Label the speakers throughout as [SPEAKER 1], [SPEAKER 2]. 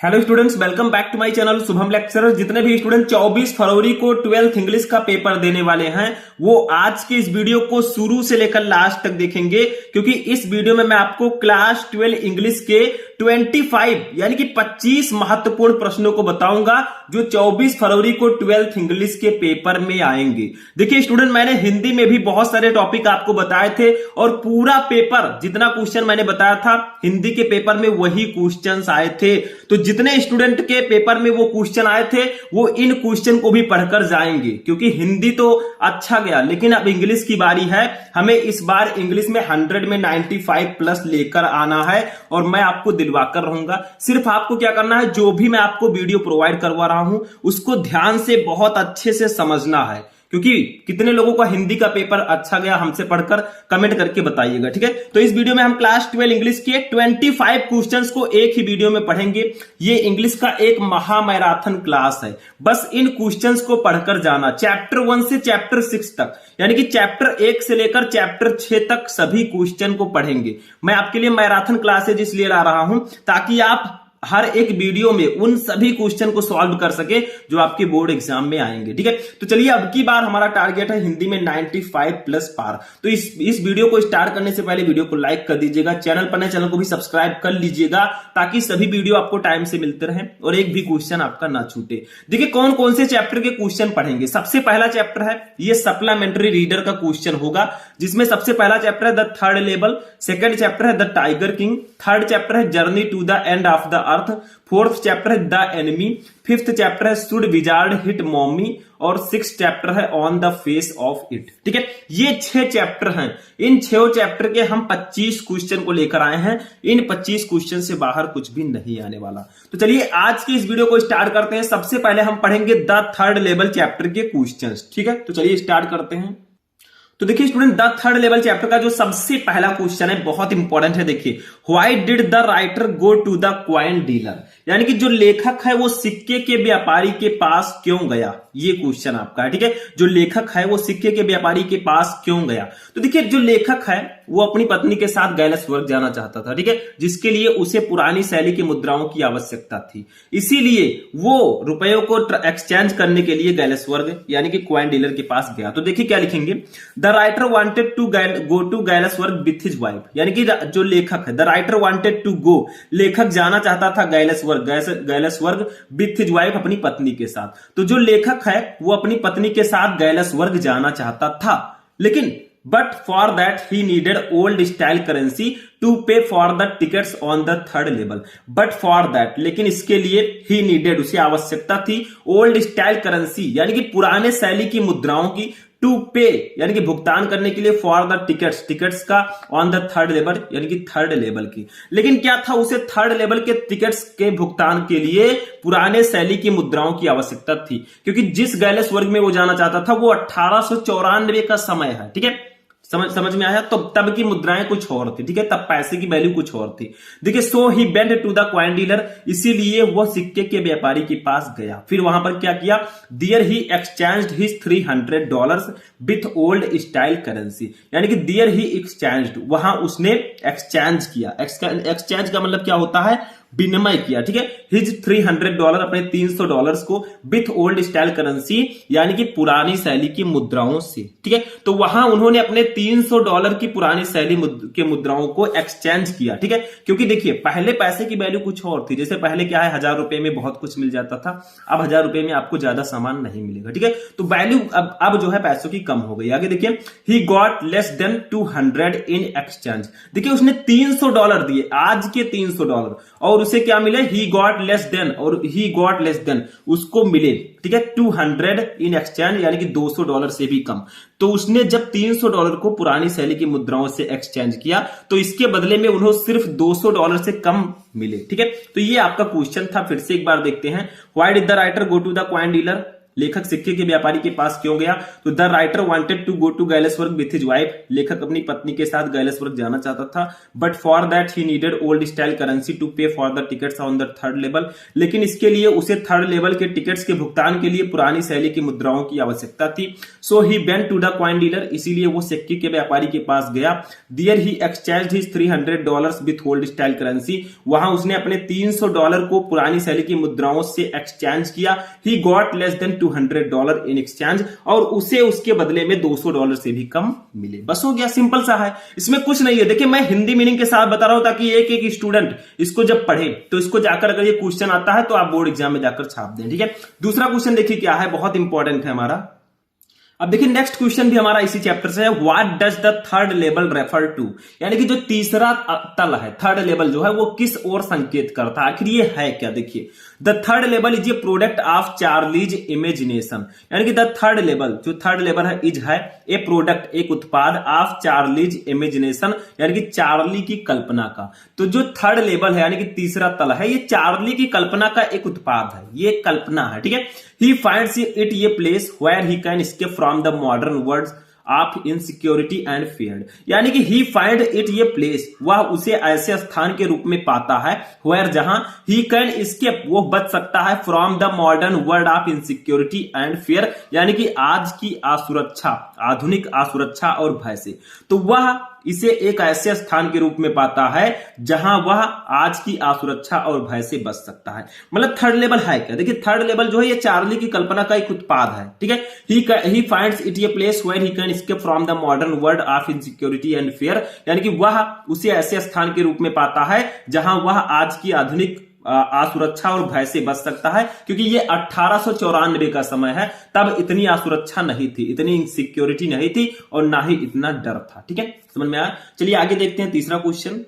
[SPEAKER 1] Hello students, welcome back to my channel Shubham lecturer. जितने भी student 24 फरवरी को 12th इंग्लिश का पेपर देने वाले हैं वो आज के इस वीडियो को शुरू से लेकर लास्ट तक देखेंगे, क्योंकि इस वीडियो में मैं आपको क्लास 12 इंग्लिश के 25 यानी कि 25 महत्वपूर्ण प्रश्नों को बताऊंगा जो 24 फरवरी को 12th इंग्लिश के पेपर में आएंगे। देखिए स्टूडेंट, मैंने हिंदी में भी बहुत सारे टॉपिक आपको बताए थे और पूरा पेपर जितना क्वेश्चन मैंने बताया था हिंदी के पेपर में वही क्वेश्चंस आए थे। तो जितने स्टूडेंट के पेपर में वो क्वेश्चन आए थे वो इन क्वेश्चन को भी पढ़कर जाएंगे, क्योंकि हिंदी तो अच्छा गया लेकिन अब इंग्लिश की बारी है। हमें इस बार इंग्लिश में 100 में 95 प्लस लेकर आना है और मैं आपको दिलवा कर रहूंगा। सिर्फ आपको क्या करना है, जो भी मैं आपको वीडियो प्रोवाइड करवा रहा हूं उसको ध्यान से बहुत अच्छे से समझना है, क्योंकि कितने लोगों का हिंदी का पेपर अच्छा गया हमसे पढ़कर कमेंट करके बताइएगा, ठीक है। तो इस वीडियो में हम क्लास 12 इंग्लिश के 25 क्वेश्चंस को एक ही वीडियो में पढ़ेंगे। ये इंग्लिश का एक महामैराथन क्लास है, बस इन क्वेश्चंस को पढ़कर जाना चैप्टर 1 से चैप्टर 6 तक, यानी कि चैप्टर 1 से लेकर चैप्टर 6 तक सभी क्वेश्चन को पढ़ेंगे। मैं आपके लिए मैराथन क्लासेज इसलिए ला रहा हूं ताकि आप हर एक वीडियो में उन सभी क्वेश्चन को सॉल्व कर सके जो आपके बोर्ड एग्जाम में आएंगे, ठीक है। तो चलिए, अब की बार हमारा टारगेट है हिंदी में 95 प्लस पार। तो इस वीडियो को स्टार्ट करने से पहले वीडियो को लाइक कर दीजिएगा, चैनल पर नए चैनल को भी सब्सक्राइब कर लीजिएगा ताकि सभी वीडियो आपको टाइम से मिलते रहे और एक भी क्वेश्चन आपका ना छूटे। देखिए कौन कौन से चैप्टर के क्वेश्चन पढ़ेंगे। सबसे पहला चैप्टर है ये सप्लीमेंट्री रीडर का क्वेश्चन होगा, जिसमें सबसे पहला चैप्टर है the third level, second chapter है the tiger king, third chapter है journey to the end of the earth, fourth chapter है द एनिमी, फिफ्थ चैप्टर है शुड विजार्ड हिट मॉमी और सिक्स्थ चैप्टर है on the face of it, ठीक है। ये 6 chapter हैं। इन 6 चैप्टर के हम 25 क्वेश्चन को लेकर आए हैं। इन 25 क्वेश्चन से बाहर कुछ भी नहीं आने वाला। तो चलिए आज की इस वीडियो को स्टार्ट करते हैं। सबसे पहले हम पढ़ेंगे द थर्ड लेवल चैप्टर के क्वेश्चंस, ठीक है। तो चलिए स्टार्ट करते हैं। तो देखिए student, the third level chapter का जो सबसे पहला क्वेश्चन है बहुत इंपॉर्टेंट है। देखिए, why did the writer go to the coin dealer, यानी कि जो लेखक है वो सिक्के के व्यापारी के पास क्यों गया, ये क्वेश्चन आपका है, ठीक है। जो लेखक है वो सिक्के के व्यापारी के पास क्यों गया। तो देखिए, जो लेखक है वो अपनी पत्नी के साथ गैलेसबर्ग जाना चाहता था, ठीक है, जिसके लिए उसे पुरानी शैली की मुद्राओं की आवश्यकता थी। इसीलिए वो रुपयों को एक्सचेंज करने के लिए गैलेसबर्ग यानी कि कॉइन डीलर के पास गया। तो देखिए क्या लिखेंगे, the writer wanted to go to Galesburg with his wife, यानी कि जो लेखक है, the writer wanted to go, लेखक जाना चाहता था गैलेसबर्ग विथ हिज वाइफ, अपनी पत्नी के साथ। तो जो लेखक है वो अपनी पत्नी के साथ गैलेसबर्ग जाना चाहता था, लेकिन but for that he needed old style currency to pay for the tickets on the third level. But for that, लेकिन इसके लिए ही नीडेड, उसे आवश्यकता थी ओल्ड स्टाइल करेंसी यानी कि पुराने शैली की मुद्राओं की, टू पे यानी कि भुगतान करने के लिए, फॉर द टिकट्स का, ऑन द थर्ड लेवल यानी कि थर्ड लेवल की। लेकिन क्या था, उसे थर्ड लेवल के टिकट्स के भुगतान के लिए पुराने शैली की मुद्राओं की आवश्यकता थी, क्योंकि जिस गैलेसबर्ग में वो जाना चाहता था वो 1894 का समय है, ठीक है। समझ में आया। तो तब की मुद्राएं कुछ और थी, ठीक है, तब पैसे की वैल्यू कुछ और थी। देखिए, so he went to the coin dealer, इसीलिए वो सिक्के के व्यापारी के पास गया। फिर वहां पर क्या किया, there he exchanged his $300 with old style currency, यानी कि देयर ही एक्सचेंज्ड, वहां उसने एक्सचेंज किया। एक्सचेंज का मतलब क्या होता है, विनिमय किया, ठीक है। हिज $300, अपने $300 को, विथ ओल्ड स्टाइल करेंसी यानी कि पुरानी शैली की मुद्राओं से, ठीक है। तो वहां उन्होंने अपने $300 की पुरानी शैली के मुद्राओं को एक्सचेंज किया, ठीक है। क्योंकि देखिए पहले पैसे की वैल्यू कुछ और थी। जैसे पहले क्या है, 1000 रुपए में बहुत कुछ मिल जाता था, अब 1000 रुपए में आपको ज्यादा सामान नहीं मिलेगा, ठीक है। तो वैल्यू अब जो है पैसों की कम हो गई। आगे देखिए, he got less than 200 in exchange. देखिए उसने $300 दिए, आज के $300, और उसे क्या मिले, ही गॉट लेस देन, और ही गॉट लेस देन उसको मिले, ठीक है, 200 इन एक्सचेंज यानी कि $200 से भी कम। तो उसने जब $300 को पुरानी शैली की मुद्राओं से एक्सचेंज किया तो इसके बदले में उन्हें सिर्फ $200 से कम मिले, ठीक है। तो ये आपका क्वेश्चन था। फिर से एक बार देखते हैं, why did the writer go to the coin dealer, लेखक सिक्के के व्यापारी के पास क्यों गया? तो the writer wanted to go to Galesburg with his wife, लेखक अपनी पत्नी के साथ गैलेसबर्ग जाना चाहता था, but for that he needed old style currency to pay for the tickets on the third level, लेकिन इसके लिए उसे थर्ड लेवल के टिकट्स के भुगतान के लिए पुरानी शैली की मुद्राओं की आवश्यकता थी। So he went to the coin dealer, इसीलिए वो सिक्के के व्यापारी के पास गया। There he exchanged his $300 with old style currency, वहां उसने अपने $300 को पुरानी शैली की मुद्राओं से एक्सचेंज किया। He got less than $200 in exchange, और उसे उसके बदले में $200 से भी कम मिले। बस हो गया, सिंपल सा है, इसमें कुछ नहीं है। देखिए मैं हिंदी मीनिंग के साथ बता रहा हूं ताकि एक एक स्टूडेंट इसको जब पढ़े तो इसको जाकर अगर ये क्वेश्चन आता है तो आप बोर्ड एग्जाम में जाकर छाप दें। ठीक है, दूसरा क्वेश्चन देखिए क्या है, बहुत इंपॉर्टेंट है हमारा। अब देखिए नेक्स्ट क्वेश्चन भी हमारा इसी चैप्टर से है। What does the third level refer to, यानी कि जो तीसरा तल है, थर्ड लेवल जो है वो किस ओर संकेत करता है, आखिर ये है क्या? देखिए the third level is a product of Charlie's imagination, यानी कि द थर्ड लेवल, जो थर्ड लेवल है इज है ए प्रोडक्ट, एक उत्पाद ऑफ चार्लीज इमेजिनेशन, यानी कि चार्ली की कल्पना का। तो जो थर्ड लेवल है यानी कि तीसरा तल है, ये चार्ली की कल्पना का एक उत्पाद है, ये कल्पना है। ठीक है, he finds it a place where he can escape from the modern world of insecurity and fear, यानी कि he find it a place, वह उसे ऐसे स्थान के रूप में पाता है where, जहां he can escape, वो बच सकता है from the modern world of insecurity and fear, यानी कि आज की असुरक्षा, आधुनिक असुरक्षा और भय से। तो वह इसे एक ऐसे स्थान के रूप में पाता है जहां वह आज की असुरक्षा और भय से बच सकता है। मतलब थर्ड लेवल है क्या? देखिए थर्ड लेवल जो है ये चार्ली की कल्पना का एक उत्पाद है। ठीक है, he finds it a place where he can escape from the modern world of insecurity and fear, यानी कि वह उसे ऐसे स्थान के रूप में पाता है जहां वह आज की आधुनिक असुरक्षा और भय से बच सकता है, क्योंकि ये 1894 का समय है, तब इतनी असुरक्षा नहीं थी, इतनी इनसिक्योरिटी नहीं थी और ना ही इतना डर था। ठीक है, समझ में आया? चलिए आगे देखते हैं तीसरा क्वेश्चन।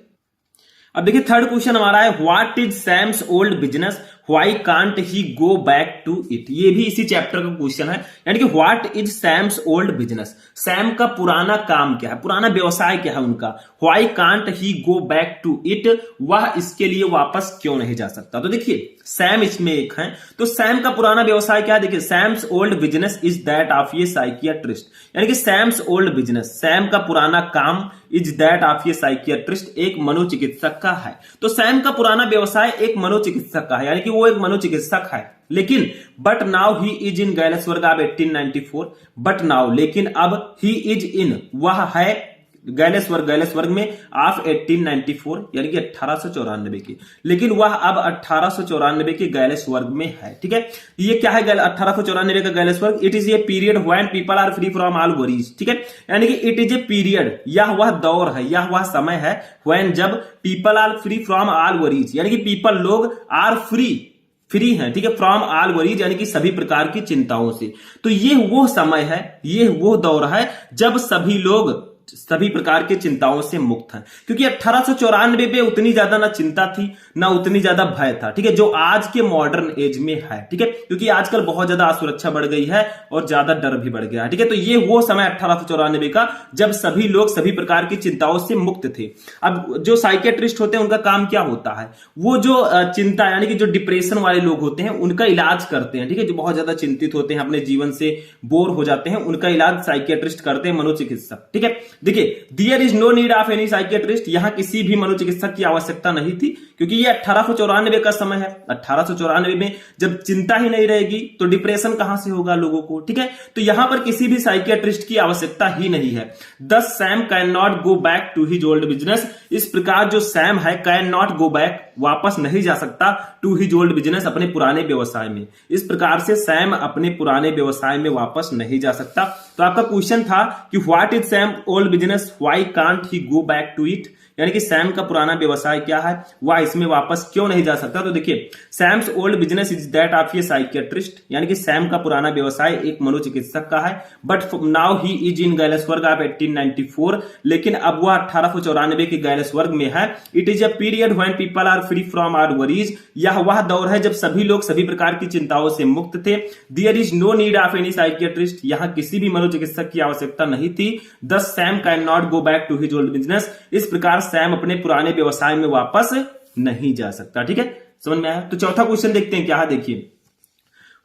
[SPEAKER 1] अब देखिए थर्ड क्वेश्चन हमारा है what is Sam's old business, why can't he go back to it, ये भी इसी चैप्टर का क्वेश्चन है। यानी कि what is Sam's old business, Sam का पुराना काम क्या है, पुराना व्यवसाय क्या है उनका। Why can't he go back to it, वह इसके लिए वापस क्यों नहीं जा सकता। तो देखिए सैम इसमें एक है, तो सैम का पुराना व्यवसाय क्या है? देखिए Sam's old business is that of a psychiatrist, यानी कि सैम्स ओल्ड बिजनेस, सैम का पुराना काम is that of a psychiatrist, एक मनोचिकित्सक का है। तो सैम का पुराना व्यवसाय एक मनोचिकित्सक का है, यानी कि वो एक मनोचिकित्सक है। लेकिन but now he is in Galesburg of 1894, but now लेकिन अब ही इज इन, वह है गैलेसबर्ग में ऑफ 1894, यानी कि 1894 की, लेकिन वह अब 1894 के गैलेसबर्ग में है। ठीक है, ये क्या है 1894 का Galesburg? It is a period when people are free from all worries. ठीक है, यानी कि इट इज ए पीरियड, यह वह दौर है, यह वह समय है व्हेन जब people are free from all worries, यानी कि पीपल लोग आर फ्री हैं। ठीक है, फ्रॉम ऑल वरीज यानी कि सभी प्रकार की चिंताओं से। तो ये वो समय है, ये वो दौर है जब सभी लोग सभी प्रकार की चिंताओं से मुक्त हैं, क्योंकि 1894 में उतनी ज्यादा ना चिंता थी ना उतनी ज्यादा भय था। ठीक है, जो आज के मॉडर्न एज में है। ठीक है, क्योंकि आजकल बहुत ज्यादा असुरक्षा बढ़ गई है और ज्यादा डर भी बढ़ गया है। ठीक है, तो ये वो समय 1894 का जब सभी लोग सभी प्रकार की चिंताओं से मुक्त थे। अब जो साइकियाट्रिस्ट होते हैं उनका काम क्या होता है? वो जो चिंता यानी कि जो डिप्रेशन वाले लोग होते हैं उनका इलाज करते हैं। ठीक है, जो बहुत ज्यादा चिंतित होते हैं, अपने जीवन से बोर हो जाते हैं, उनका इलाज साइकियाट्रिस्ट करते हैं, मनोचिकित्सक। ठीक है, देखिए there is no need of any psychiatrist, यहां किसी भी मनोचिकित्सक की आवश्यकता नहीं थी, क्योंकि ये 1894 का समय है। 1894 में जब चिंता ही नहीं रहेगी तो डिप्रेशन कहां से होगा लोगों को। ठीक है, तो यहां पर किसी भी साइकियाट्रिस्ट की आवश्यकता ही नहीं है। Thus Sam can not go back to his old business, इस प्रकार जो सैम है कैन नॉट गो बैक, वापस नहीं जा सकता, टू हिज ओल्ड बिजनेस, अपने पुराने व्यवसाय में। इस प्रकार से सैम अपने पुराने व्यवसाय में वापस नहीं जा सकता। तो आपका क्वेश्चन था कि what is Sam old business, why can't he go back to it, यानी कि सैम का पुराना व्यवसाय क्या है, वह इसमें वापस क्यों नहीं जा सकता। तो देखिए Sam's old business is that of a psychiatrist, यानी कि सैम का पुराना व्यवसाय एक मनोचिकित्सक का है। But now he is in Galesburg of 1894, लेकिन अब वह 1894 के गैलेसबर्ग में है। It is a period when people are free from our worries, यह वह दौर है जब सभी लोग सभी प्रकार की चिंताओं से मुक्त थे। There is no need of any psychiatrist, यहां किसी भी मनोचिकित्सक की आवश्यकता नहीं थी। Thus Sam can not go back to his old business, इस प्रकार सैम अपने पुराने व्यवसाय में वापस नहीं जा सकता। ठीक है, समझ में आया? तो चौथा क्वेश्चन देखते हैं क्या है, देखिए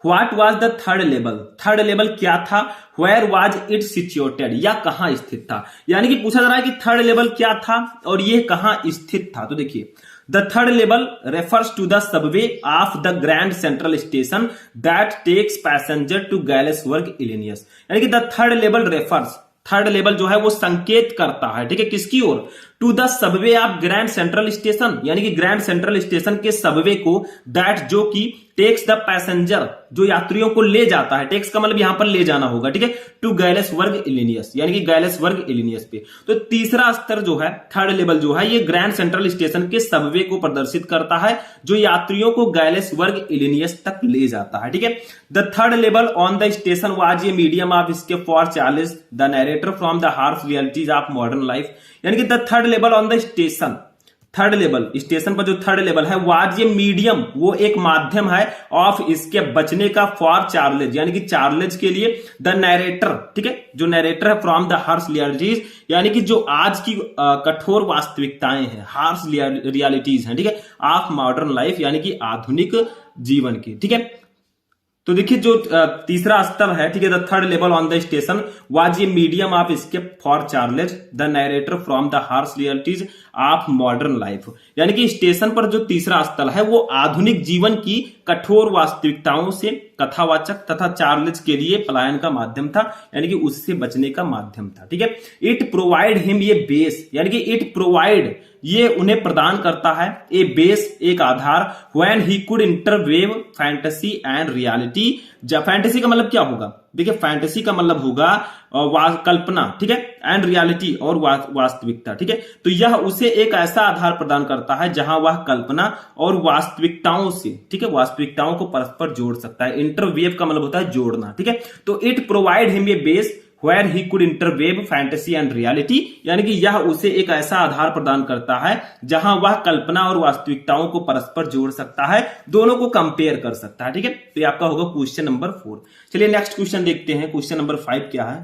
[SPEAKER 1] what was the third level, third level क्या था, वेयर वाज इट सिचुएटेड, या कहां स्थित था। यानी कि पूछा जा रहा है कि थर्ड लेवल क्या था और ये कहां स्थित था। तो देखिए the third level refers to the subway of the grand central station that takes passenger to Galesburg Illinois. यानी कि the third level refers, third level जो है वो संकेत करता है, ठीक है, किसकी ओर, to the subway of grand central station, यानी कि ग्रैंड सेंट्रल स्टेशन के सबवे को, दैट जो कि टेक्स द पैसेंजर, जो यात्रियों को ले जाता है, टेक्स का मतलब यहां पर ले जाना होगा, ठीक है, टू गैलेसबर्ग इलिनॉइस, यानी कि गैलेसबर्ग इलिनॉइस पे। तो तीसरा स्तर जो है, थर्ड लेवल जो है, ये ग्रैंड सेंट्रल स्टेशन के सबवे को प्रदर्शित करता है जो यात्रियों को गैलेसबर्ग इलिनॉइस तक ले जाता है, ठीक है। The third level on the station was a medium of escape for Charles the narrator from the harsh realities of modern life. यानी कि the third level on the station, third level station पर जो third level है was ये medium, वो एक माध्यम है ऑफ इसके बचने का फॉर चार्लेज, यानी कि चार्लेज के लिए, द नैरेटर, ठीक है, जो नैरेटर है फ्रॉम द हार्श रियलिटीज, यानी कि जो आज की कठोर वास्तविकताएं हैं, हार्श रियलिटीज हैं, ठीक है, ऑफ मॉडर्न लाइफ, यानी कि आधुनिक जीवन की, ठीक है। तो देखिए जो तीसरा स्तर है, ठीक है, the third level on the station was a medium of escape for Charley the narrator from the harsh realities of modern life. यानी कि स्टेशन पर जो तीसरा स्थल है वो आधुनिक जीवन की कठोर वास्तविकताओं से कथावाचक तथा चार्लेज के लिए पलायन का माध्यम था, यानी कि उससे बचने का माध्यम था, ठीक है। इट प्रोवाइड हिम ये बेस, यानी कि इट प्रोवाइड, ये उन्हें प्रदान करता है, ए बेस, एक आधार, when he could interweave fantasy and reality. Fantasy का मतलब क्या होगा, देखिए फैंटेसी का मतलब होगा कल्पना, ठीक है, एंड रियलिटी और वास्तविकता, ठीक है। तो यह उसे एक ऐसा आधार प्रदान करता है जहां वह कल्पना और वास्तविकताओं से, ठीक है, वास्तविकताओं को परस्पर जोड़ सकता है। इंटरवेव का मतलब होता है जोड़ना, ठीक है। तो it provide him a base where he could interweave fantasy and reality, यानी कि यह उसे एक ऐसा आधार प्रदान करता है जहां वह कल्पना और वास्तविकताओं को परस्पर जोड़ सकता है, दोनों को कंपेयर कर सकता है, ठीक है। तो ये आपका होगा क्वेश्चन नंबर 4। चलिए नेक्स्ट क्वेश्चन देखते हैं, क्वेश्चन नंबर 5 क्या है।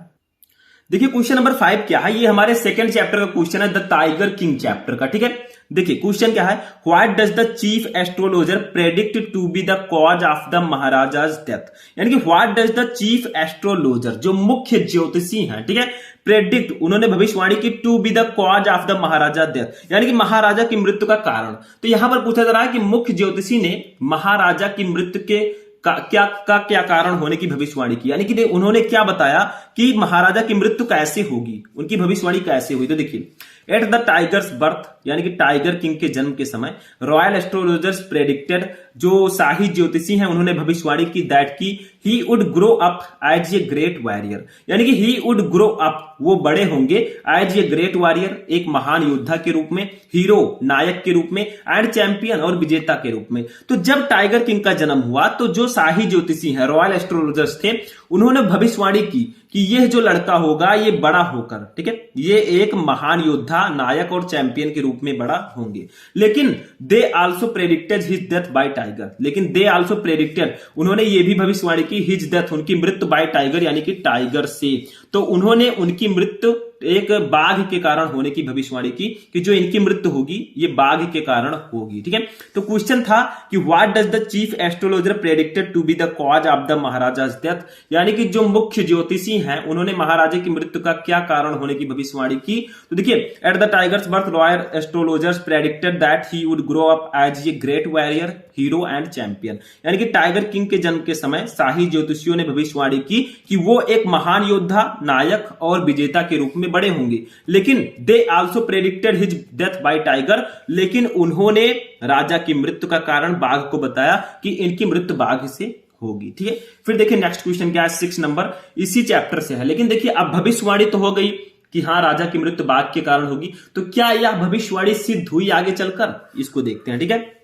[SPEAKER 1] देखिए क्वेश्चन नंबर 5 क्या है, ये हमारे सेकंड चैप्टर का क्वेश्चन है, द टाइगर किंग चैप्टर का, ठीक है। देखिए क्वेश्चन क्या है, what does the chief astrologer predict to be the cause of the Maharaja's death. यानी कि what does the chief astrologer, जो मुख्य ज्योतिषी हैं, ठीक है, प्रेडिक्ट, उन्होंने भविष्यवाणी की, to be the cause of the maharaja death, यानी कि महाराजा की मृत्यु का कारण। तो यहां पर पूछा जा रहा है कि मुख्य ज्योतिषी ने महाराजा की मृत्यु के क्या कारण होने की भविष्यवाणी की, यानी कि उन्होंने क्या बताया कि महाराजा की मृत्यु कैसे होगी, उनकी भविष्यवाणी कैसे हुई। तो देखिए एट द टाइगर्स बर्थ, यानी कि टाइगर किंग के जन्म के समय, रॉयल एस्ट्रोलॉजर्स प्रेडिक्टेड, जो शाही ज्योतिषी हैं उन्होंने भविष्यवाणी की, दैट की he would grow up as a great warrior, यानी कि ही वुड ग्रो अप, वो बड़े होंगे, एज ए ग्रेट वॉरियर, एक महान योद्धा के रूप में, हीरो, नायक के रूप में, एंड चैंपियन, और विजेता के रूप में। तो जब टाइगर किंग का जन्म हुआ तो जो शाही ज्योतिषी हैं, रॉयल एस्ट्रोलॉजर्स थे, उन्होंने भविष्यवाणी की कि यह जो लड़का होगा ये बड़ा होकर, ठीक है, ये एक महान योद्धा, नायक और चैंपियन के रूप में बड़ा होंगे। लेकिन they also predicted his death by Tiger, लेकिन दे आल्सो प्रेडिक्टेड, उन्होंने ये भी भविष्यवाणी की, हिज डेथ, उनकी मृत्यु, बाय टाइगर, यानी कि टाइगर से। तो उन्होंने उनकी मृत्यु एक बाघ के कारण होने की भविष्यवाणी की कि जो इनकी मृत्यु होगी ये बाघ के कारण होगी, ठीक है। तो क्वेश्चन था कि what does the chief astrologer predicted to be the cause of the Maharaja's death, यानी कि जो मुख्य ज्योतिषी हैं उन्होंने महाराजा की मृत्यु का क्या कारण होने की भविष्यवाणी की। तो देखिए at the tiger's birth royal astrologers predicted that he would grow up as a great warrior, hero and champion, यानी कि टाइगर किंग के जन्म के समय शाही ज्योतिषियों ने भविष्यवाणी की कि वो एक महान योद्धा, नायक और विजेता के रूप में बड़े होंगे। लेकिन they also predicted his death by Tiger, लेकिन उन्होंने राजा की मृत्यु का कारण बाघ को बताया कि इनकी मृत्यु बाघ से होगी, ठीक है। फिर देखिए नेक्स्ट क्वेश्चन क्या है, 6 नंबर, इसी चैप्टर से है। लेकिन देखिए अब भविष्यवाणी तो हो गई कि हाँ राजा की मृत्यु बाघ के कारण होगी, तो क्या यह भविष्यवाणी सिद्ध हुई आगे चलकर, इसको देखते हैं, ठीक है।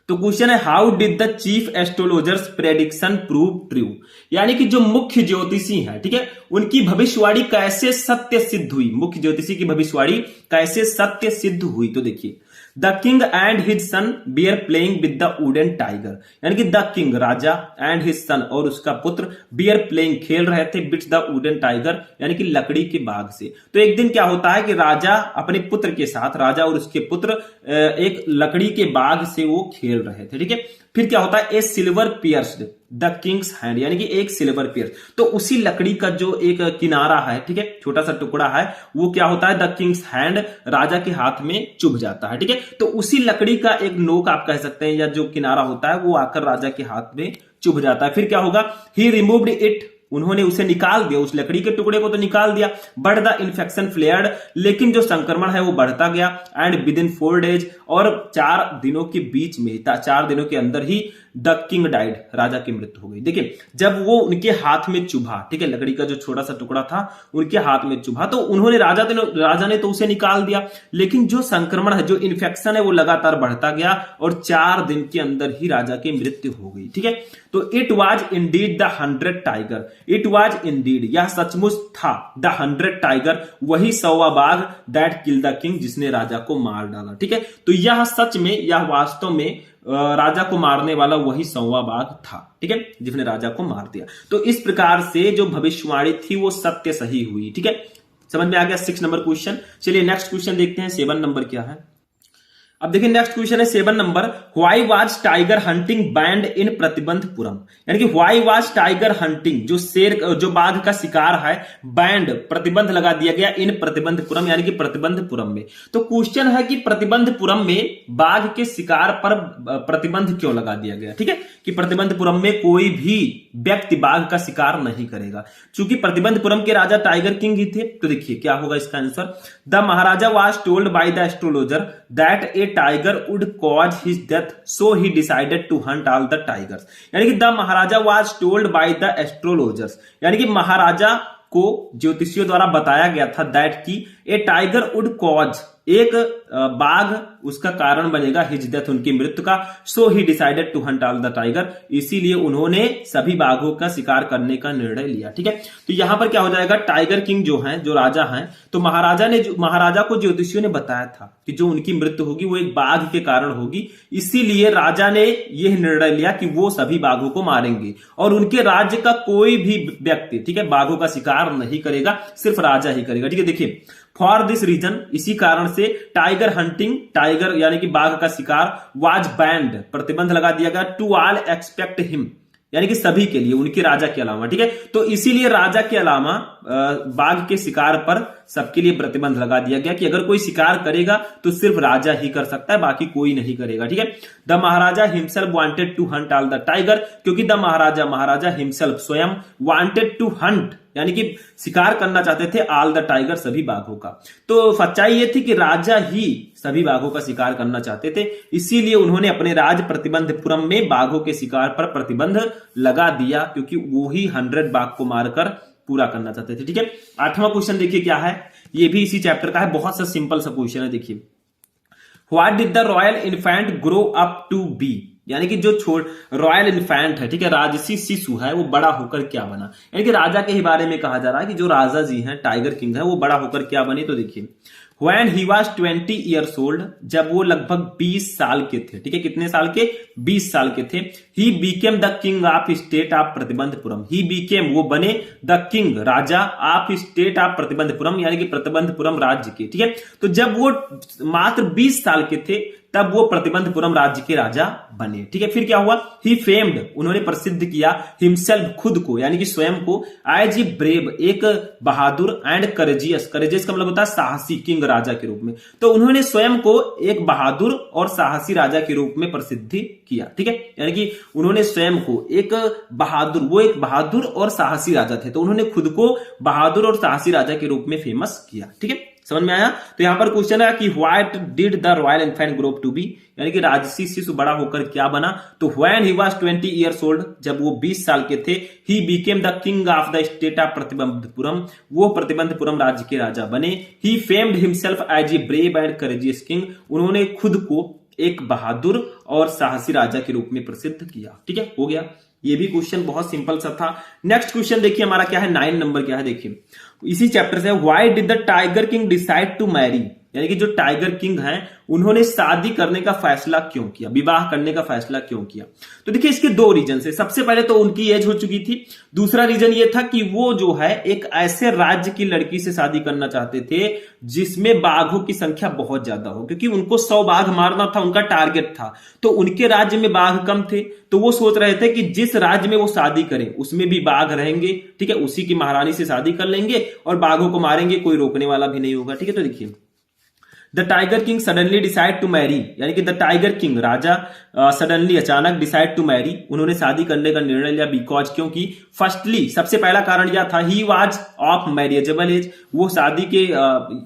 [SPEAKER 1] तो क्वेश्चन है how did the chief astrologers prediction prove true, यानी कि जो मुख्य ज्योतिषी हैं, ठीक है, उनकी भविष्यवाणी कैसे सत्य सिद्ध हुई, मुख्य ज्योतिषी की भविष्यवाणी कैसे सत्य सिद्ध हुई। तो देखिए the king and his son were playing with the wooden tiger, यानी कि द किंग, राजा, एंड हिज सन, और उसका पुत्र, बियर प्लेइंग, खेल रहे थे, विद द वुडन टाइगर, यानी कि लकड़ी के बाघ से। तो एक दिन क्या होता है कि राजा अपने पुत्र के साथ, राजा और उसके पुत्र एक लकड़ी के बाघ से वो खेल रहे थे, ठीक है। फिर क्या होता है, a silver pierced, the king's hand, यानी कि एक सिल्वर पियर। तो उसी लकड़ी का जो एक किनारा है, ठीक है, छोटा सा टुकड़ा है, वो क्या होता है, द किंग्स हैंड, राजा के हाथ में चुभ जाता है। ठीक है, तो उसी लकड़ी का एक नोक आप कह सकते हैं, या जो किनारा होता है वो आकर राजा के हाथ में चुभ जाता है। फिर क्या होगा, ही रिमूव्ड इट, उन्होंने उसे निकाल दिया, उस लकड़ी के टुकड़े को तो निकाल दिया, बट द इन्फेक्शन फ्लेयर्ड, लेकिन जो संक्रमण है वो बढ़ता गया, एंड विद इन 4 days, और 4 दिनों के बीच में, 4 दिनों के अंदर ही द किंग डाइड, राजा की मृत्यु हो गई। देखिए, जब वो उनके हाथ में चुभा, ठीक है, लकड़ी का जो छोटा सा टुकड़ा था उनके हाथ में चुभा, तो उन्होंने राजा ने तो उसे निकाल दिया, लेकिन जो संक्रमण है, जो इन्फेक्शन है, वो लगातार बढ़ता गया और 4 दिन के अंदर ही राजा की मृत्यु हो गई। ठीक है, तो it was Indeed the 100 tiger, it was Indeed, यह सचमुच था, द 100 टाइगर, वही 100वां बाघ, दैट किल द किंग, जिसने राजा को मार डाला। ठीक है, तो यह सच में, यह वास्तव में राजा को मारने वाला वही 100वां बाघ था। ठीक है, जिसने राजा को मार दिया। तो इस प्रकार से जो भविष्यवाणी थी वो सत्य सही हुई। ठीक है, समझ में आ गया 6 नंबर क्वेश्चन। चलिए नेक्स्ट क्वेश्चन देखते हैं, 7 नंबर क्या है। अब देखिए नेक्स्ट क्वेश्चन है 7 number, why was tiger hunting banned in Pratibandapuram, यानी कि व्हाई वाज टाइगर हंटिंग, जो शेर, जो बाघ का शिकार है, बैंड, प्रतिबंध लगा दिया गया, इन प्रतिबंधपुरम, यानी कि प्रतिबंधपुरम में। तो क्वेश्चन है कि प्रतिबंधपुरम में बाघ के शिकार पर प्रतिबंध क्यों लगा दिया गया। ठीक है, कि प्रतिबंधपुरम में कोई भी व्यक्ति बाघ का शिकार नहीं करेगा, चूंकि प्रतिबंधपुरम के राजा टाइगर किंग ही थे। तो देखिए क्या होगा इसका answer, the maharaja was told by the astrologer that a tiger would cause his death, so he decided to hunt all the tigers, यानी कि the maharaja was told by the astrologers, यानी कि महाराजा को ज्योतिषियों द्वारा बताया गया था दैट की ए टाइगर वुड कॉज, एक बाघ उसका कारण बनेगा, हिज डेथ, उनकी मृत्यु का, so he decided to hunt all the tiger, इसीलिए उन्होंने सभी बाघों का शिकार करने का निर्णय लिया। ठीक है, तो यहां पर क्या हो जाएगा, टाइगर किंग जो है, जो राजा हैं, तो महाराजा को ज्योतिषियों ने बताया था कि जो उनकी मृत्यु होगी वो एक बाघ के कारण होगी, इसीलिए राजा ने यह निर्णय लिया कि वो सभी बाघों को मारेंगे और उनके राज्य का कोई भी व्यक्ति, ठीक है, बाघों का शिकार नहीं करेगा, सिर्फ राजा ही करेगा। ठीक है, देखिए फॉर दिस रीजन, इसी कारण से टाइगर हंटिंग, टाइगर यानी कि बाघ का शिकार, वाज बैंड, प्रतिबंध लगा दिया गया, टू ऑल एक्सपेक्ट हिम, यानी कि सभी के लिए, उनके राजा के अलावा। ठीक है, तो इसीलिए राजा के अलावा बाघ के शिकार पर सबके लिए प्रतिबंध लगा दिया गया कि अगर कोई शिकार करेगा तो सिर्फ राजा ही कर सकता है, बाकी कोई नहीं करेगा। ठीक है, the maharaja himself wanted to hunt all the tiger, क्योंकि द महाराजा हिमसेल्फ, स्वयं, वांटेड टू हंट, यानी कि शिकार करना चाहते थे, ऑल द टाइगर, सभी बाघों का। तो सच्चाई ये थी कि राजा ही सभी बाघों का शिकार करना चाहते थे, इसीलिए उन्होंने अपने राज प्रतिबंधपुरम में बाघों के शिकार पर प्रतिबंध लगा दिया, क्योंकि वो ही 100 बाघ को मारकर पूरा करना चाहते थे। ठीक है, 8वां क्वेश्चन देखिए क्या है, ये भी इसी चैप्टर का है, बहुत सा सिंपल सा क्वेश्चन है। देखिए, what did the royal infant grow up to be, यानी कि जो रॉयल इन्फेंट है, ठीक है, राजसी शिशु है, वो बड़ा होकर क्या बना, यानी कि राजा के ही बारे में कहा जा रहा है कि जो राजा जी हैं, टाइगर किंग है, वो बड़ा होकर क्या बने। तो देखिए, When he was 20 years old, जब वो लगभग 20 साल के थे, ठीक है, कितने साल के, 20 साल के थे, he became the king of state of Pratibandapuram, he became, वो बने, the king, Raja, of state of Pratibandapuram, यानी कि प्रतिबंधपुरम राज्य के। ठीक है, तो जब वो मात्र 20 साल के थे तब वो प्रतिबंधपुरम राज्य के राजा बने। ठीक है, फिर क्या हुआ, ही फेम्ड, उन्होंने प्रसिद्ध किया, हिमसेल्फ, खुद को, यानी कि स्वयं को, एज ए ब्रेव, एक बहादुर, एंड करेजियस, करेजियस का मतलब होता है साहसी, किंग, राजा के रूप में। तो उन्होंने स्वयं को एक बहादुर और साहसी राजा के रूप में प्रसिद्धि किया। ठीक है, यानी कि उन्होंने स्वयं को एक बहादुर, वो एक बहादुर और साहसी राजा थे, तो उन्होंने खुद को बहादुर और साहसी राजा के रूप में फेमस किया। ठीक है, समझ में आया। तो यहां पर क्वेश्चन है कि what did the royal infant grow up to be, यानी कि राजसी शिशु बड़ा होकर क्या बना। तो when he was 20 years old, जब वो 20 साल के थे, he became the king of the state of Pratibandapuram, वो प्रतिबंधपुरम राज्य के राजा बने। He famed himself as a brave and courageous king, उन्होंने खुद को एक बहादुर और साहसी राजा के रूप में प्रसिद्ध किया। ठीक है, हो गया, ये भी क्वेश्चन बहुत सिंपल सा था। नेक्स्ट क्वेश्चन देखिए हमारा क्या है, 9 नंबर क्या है, देखिए इसी चैप्टर से, why did the tiger king decide to marry, यानी कि जो टाइगर किंग हैं उन्होंने शादी करने का फैसला क्यों किया, विवाह करने का फैसला क्यों किया? तो देखिए इसके दो रीजन है। सबसे पहले तो उनकी एज हो चुकी थी, दूसरा रीजन ये था कि वो जो है एक ऐसे राज्य की लड़की से शादी करना चाहते थे जिसमें बाघों की संख्या बहुत ज्यादा हो, क्योंकि उनको 100 बाघ मारना था, उनका टारगेट था। तो उनके राज्य में बाघ कम थे, तो वो सोच रहे थे कि जिस राज्य में वो शादी करें उसमें भी बाघ रहेंगे, ठीक है, उसी की महारानी से शादी कर लेंगे और बाघों को मारेंगे, कोई रोकने वाला भी नहीं होगा, ठीक है। तो देखिए the tiger king suddenly decide to marry, यानी कि द टाइगर किंग राजा सडनली अचानक डिसाइड टू मैरी, उन्होंने शादी करने का निर्णय लिया। बिकॉज क्योंकि फर्स्टली सबसे पहला कारण यह था he was of marriageable age, वो शादी के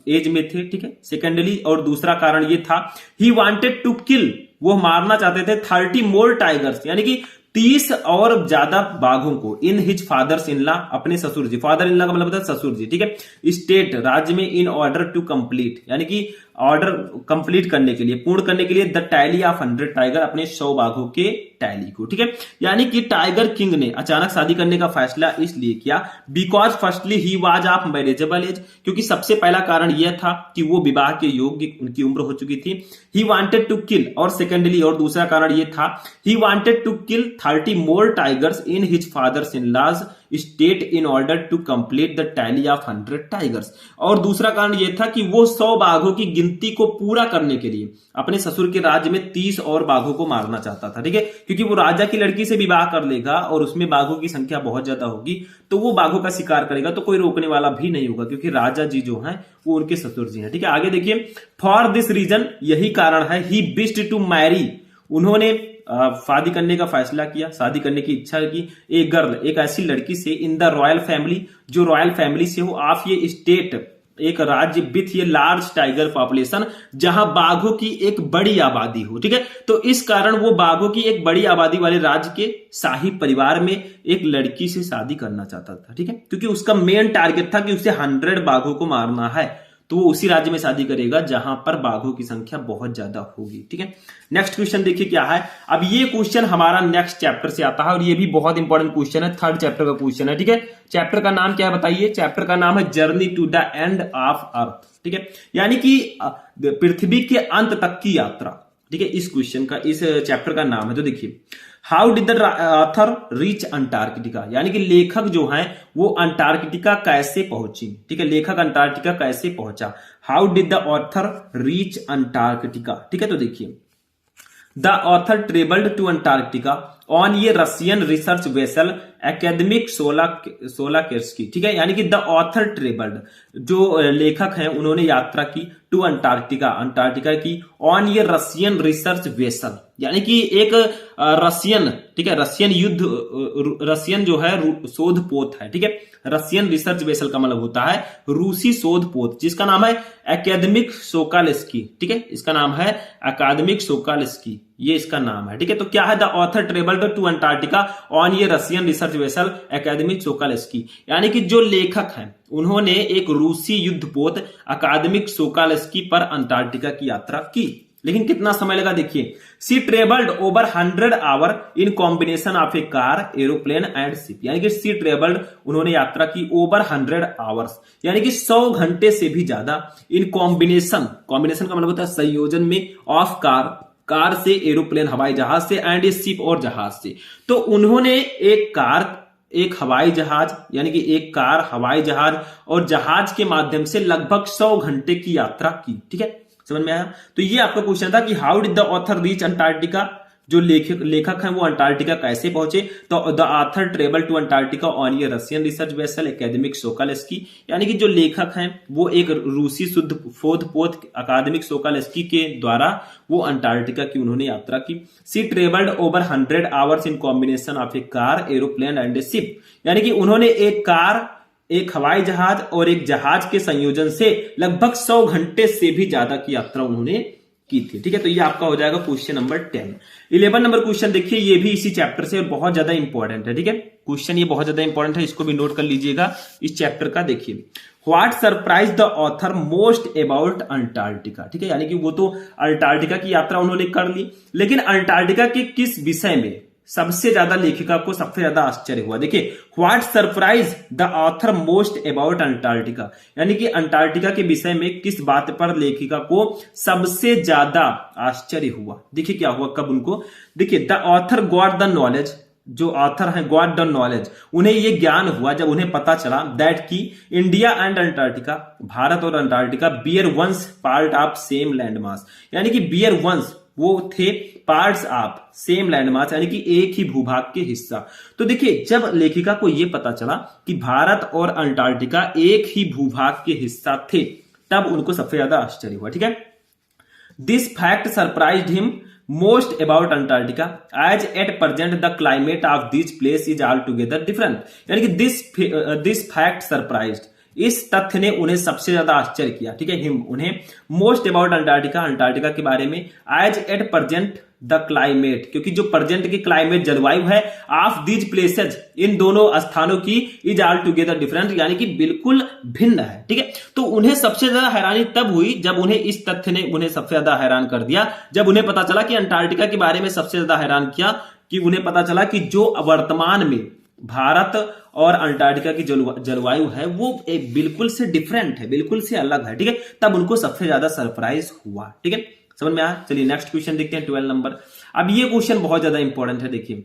[SPEAKER 1] एज में थे, ठीक है। सेकेंडली और दूसरा कारण ये था ही वांटेड टू किल, वो मारना चाहते थे 30 मोर टाइगर्स, यानी कि 30 और ज्यादा बाघों को in his father's in law, अपने ससुर जी, फादर इन लॉ का मतलब होता है ससुर जी, ठीक है। स्टेट राज्य में इन ऑर्डर टू कंप्लीट, यानी कि ऑर्डर कंप्लीट करने के लिए, पूर्ण करने के लिए द टैली ऑफ 100 टाइगर, अपने 100 बाघों के टैली को, ठीक है। यानी कि टाइगर किंग ने अचानक शादी करने का फैसला इसलिए किया because firstly he was of marriageable age, क्योंकि सबसे पहला कारण यह था कि वो विवाह के योग्य, उनकी उम्र हो चुकी थी। ही वांटेड टू किल, और सेकेंडली और दूसरा कारण यह था he wanted to kill 30 more tigers in his father's in law's state in order to complete the tally of 100 tigers, और दूसरा कारण यह था कि वो 100 बाघों की गिनती को पूरा करने के लिए अपने ससुर के राज्य में 30 और बाघों को मारना चाहता था, ठीक है। क्योंकि वो राजा की लड़की से विवाह कर लेगा और उसमें बाघों की संख्या बहुत ज्यादा होगी, तो वो बाघों का शिकार करेगा तो कोई रोकने वाला भी नहीं होगा, क्योंकि राजा जी जो हैं वो उनके ससुर जी हैं, ठीक है। आगे देखिए फॉर दिस रीजन, यही कारण है ही विश्ड टू मैरी, उन्होंने शादी करने का फैसला किया, शादी करने की इच्छा की एक गर्ल, एक ऐसी लड़की से इन द रॉयल फैमिली, जो रॉयल फैमिली से हो, ऑफ ये स्टेट, एक राज्य विथ ये लार्ज टाइगर पॉपुलेशन, जहां बाघों की एक बड़ी आबादी हो, ठीक है। तो इस कारण वो बाघों की एक बड़ी आबादी वाले राज्य के शाही परिवार में एक लड़की से शादी करना चाहता था, ठीक है, क्योंकि उसका मेन टारगेट था कि उसे 100 बाघों को मारना है, तो वो उसी राज्य में शादी करेगा जहां पर बाघों की संख्या बहुत ज्यादा होगी, ठीक है। नेक्स्ट क्वेश्चन देखिए क्या है। अब ये क्वेश्चन हमारा नेक्स्ट चैप्टर से आता है और ये भी बहुत इंपॉर्टेंट क्वेश्चन है, 3rd चैप्टर का क्वेश्चन है, ठीक है। चैप्टर का नाम क्या है बताइए? चैप्टर का नाम है journey to the end of earth, ठीक है, यानी कि पृथ्वी के अंत तक की यात्रा, ठीक है। इस क्वेश्चन का, इस चैप्टर का नाम है। तो देखिए how did the author reach Antarctica, यानी कि लेखक जो हैं वो अंटार्कटिका कैसे पहुंची, ठीक है, लेखक अंटार्कटिका कैसे पहुंचा। How did the author reach Antarctica, ठीक है। तो देखिए the author travelled to Antarctica on ये Russian research vessel Akademik Shokalskiy, ठीक है, यानी कि द ऑथर ट्रेवल्ड, जो लेखक हैं उन्होंने यात्रा की टू अंटार्कटिका, अंटार्कटिका की, ऑन ये रशियन रिसर्च वेसल, यानी कि एक रशियन, ठीक है, रशियन युद्ध, रशियन जो है शोध पोत है, ठीक है। रशियन रिसर्च वेसल का मतलब होता है रूसी शोध पोत, जिसका नाम है एकेडमिक सोकालेस्की, ठीक है, इसका नाम है अकादमिक सोकालेस्की, ये इसका नाम है, ठीक है। तो क्या है? The author travelled to Antarctica on ये Russian research vessel Akademik Shokalskiy, यानी कि जो लेखक हैं उन्होंने एक रूसी युद्धपोत अकादमिक सोकालेस्की पर अंटार्कटिका की यात्रा की। लेकिन कितना समय लगा देखिए, she travelled over 100 hour in combination of a car, aeroplane and ship, यानी कि सी ट्रेवल्ड, उन्होंने यात्रा की ओवर 100 आवर्स, यानी कि 100 घंटे से भी ज्यादा, इन कॉम्बिनेशन, कॉम्बिनेशन का मतलब होता है संयोजन में, ऑफ कार, कार से, एरोप्लेन हवाई जहाज से, एंड ए शिप और जहाज से। तो उन्होंने एक कार, एक हवाई जहाज, यानी कि एक कार, हवाई जहाज और जहाज के माध्यम से लगभग 100 घंटे की यात्रा की, ठीक है, समझ में आया। तो ये आपका क्वेश्चन था कि how did the author reach Antarctica, जो लेखक हैं वो अंटार्कटिका कैसे पहुंचे। तो the author travel to Antarctica on ये Russian research vessel Akademik Shokalskiy, यानी कि जो लेखक हैं वो एक रूसी शुद्ध शोध पोत अकादमिक सोकालेस्की के द्वारा वो अंटार्कटिका की उन्होंने यात्रा की। She travelled over 100 hours in combination of a car, aeroplane and a ship, यानी कि उन्होंने एक कार, एक हवाई जहाज और एक जहाज के संयोजन से लगभग 100 घंटे से भी ज्यादा की यात्रा उन्होंने की थी, ठीक है। तो ये आपका हो जाएगा क्वेश्चन नंबर 10। 11 नंबर क्वेश्चन देखिए, ये भी इसी चैप्टर से बहुत ज्यादा इंपॉर्टेंट है, ठीक है, क्वेश्चन ये बहुत ज्यादा इंपॉर्टेंट है, इसको भी नोट कर लीजिएगा। इस चैप्टर का देखिए, what surprise the author most about Antarctica, ठीक है, यानी कि वो तो अंटार्कटिका की यात्रा उन्होंने कर ली, लेकिन अंटार्कटिका के किस विषय में सबसे ज्यादा लेखिका को सबसे ज्यादा आश्चर्य हुआ? देखिए, what surprise the author most about Antarctica, यानी कि अंटार्कटिका के विषय में किस बात पर लेखिका को सबसे ज्यादा आश्चर्य हुआ? देखिए क्या हुआ, कब उनको, देखिए, the author got the knowledge, जो ऑथर है गॉट द नॉलेज, उन्हें यह ज्ञान हुआ जब उन्हें पता चला दैट की इंडिया एंड अंटार्कटिका, भारत और Antarctica, were once part of same land mass, यानी कि बियर वंस वो थे parts of same land mass, यानी कि एक ही भूभाग के हिस्सा। तो देखिए, जब लेखिका को यह पता चला कि भारत और अंटार्कटिका एक ही भूभाग के हिस्सा थे, तब उनको सबसे ज्यादा आश्चर्य हुआ। ठीक है, this fact surprised him most about Antarctica as at present the climate of this place is all together different, यानी कि दिस फैक्ट सरप्राइज्ड, इस तथ्य ने उन्हें सबसे ज्यादा आश्चर्य किया। ठीक है, हिम उन्हें, मोस्ट अबाउट अंटार्कटिका, अंटार्कटिका के बारे में, as at present the climate, क्योंकि जो प्रेजेंट की क्लाइमेट जलवायु है, ऑफ दीज प्लेसेज, इन दोनों स्थानों की, इज ऑल टुगेदर डिफरेंट, यानी कि बिल्कुल भिन्न है। ठीक है, तो उन्हें सबसे ज्यादा हैरानी तब हुई जब उन्हें इस तथ्य ने उन्हें सबसे ज्यादा हैरान कर दिया, जब उन्हें पता चला कि अंटार्कटिका के बारे में सबसे ज्यादा हैरान किया कि उन्हें पता चला कि जो वर्तमान में भारत और अंटार्कटिका की जलवायु है वो एक बिल्कुल से डिफरेंट है, बिल्कुल से अलग है। ठीक है, तब उनको सबसे ज्यादा सरप्राइज हुआ। ठीक है, समझ में आया? चलिए नेक्स्ट क्वेश्चन देखते हैं, 12 नंबर। अब ये क्वेश्चन बहुत ज्यादा इंपॉर्टेंट है। देखिए,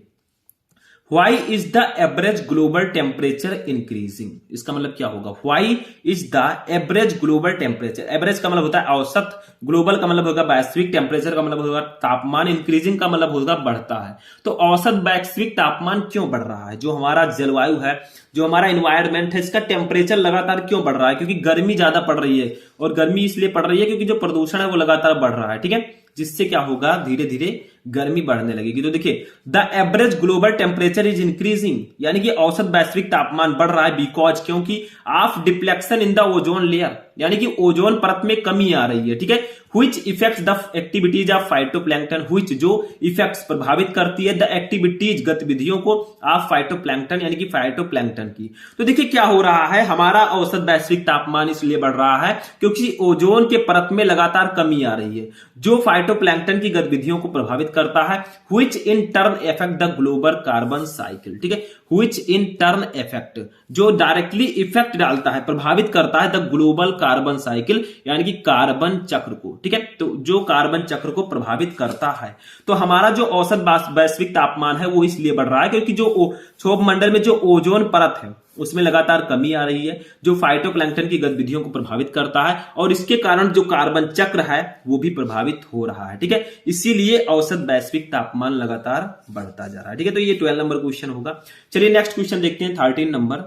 [SPEAKER 1] Why is the average global temperature increasing? इसका मतलब क्या होगा? Why is the average global temperature? Average का मतलब होता है औसत, ग्लोबल का मतलब होगा वैश्विक, टेम्परेचर का मतलब होगा तापमान, इंक्रीजिंग का मतलब होगा बढ़ता है। तो औसत वैश्विक तापमान क्यों बढ़ रहा है? जो हमारा जलवायु है, जो हमारा एनवायरमेंट है, इसका टेम्परेचर लगातार क्यों बढ़ रहा है? क्योंकि गर्मी ज्यादा पड़ रही है, और गर्मी इसलिए पड़ रही है क्योंकि जो प्रदूषण है वो लगातार बढ़ रहा है। ठीक है, जिससे क्या होगा, धीरे धीरे गर्मी बढ़ने लगेगी। तो देखिए, the average global temperature is increasing, यानी कि औसत वैश्विक तापमान बढ़ रहा है, बिकॉज, क्योंकि of deflection in the ozone layer, यानी कि ओजोन परत में कमी आ रही है। ठीक है, which affects the activities of phytoplankton, which जो इफेक्ट्स प्रभावित करती है द एक्टिविटीज गतिविधियों को ऑफ फाइटोप्लैंक्टन, यानी कि फाइटोप्लैंक्टन की। तो देखिए क्या हो रहा है, हमारा औसत वैश्विक तापमान इसलिए बढ़ रहा है क्योंकि ओजोन के परत में लगातार कमी आ रही है, जो फाइटोप्लैंक्टन की गतिविधियों को प्रभावित करता है, which in turn affect the global carbon cycle। ठीक है, which in turn affect, जो डायरेक्टली इफेक्ट डालता है, प्रभावित करता है द ग्लोबल कार्बन साइकिल, यानी कि कार्बन चक्र को। ठीक है, तो जो कार्बन चक्र को प्रभावित करता है, तो हमारा जो औसत वैश्विक तापमान है वो इसलिए बढ़ रहा है क्योंकि जो क्षोभ मंडल में जो ओजोन परत है उसमें लगातार कमी आ रही है, जो फाइटोप्लैंक्टन की गतिविधियों को प्रभावित करता है, और इसके कारण जो कार्बन चक्र है वो भी प्रभावित हो रहा है। ठीक है, इसीलिए औसत वैश्विक तापमान लगातार बढ़ता जा रहा है। ठीक है, तो ये 12 नंबर क्वेश्चन होगा। चलिए नेक्स्ट क्वेश्चन देखते हैं, 13 नंबर।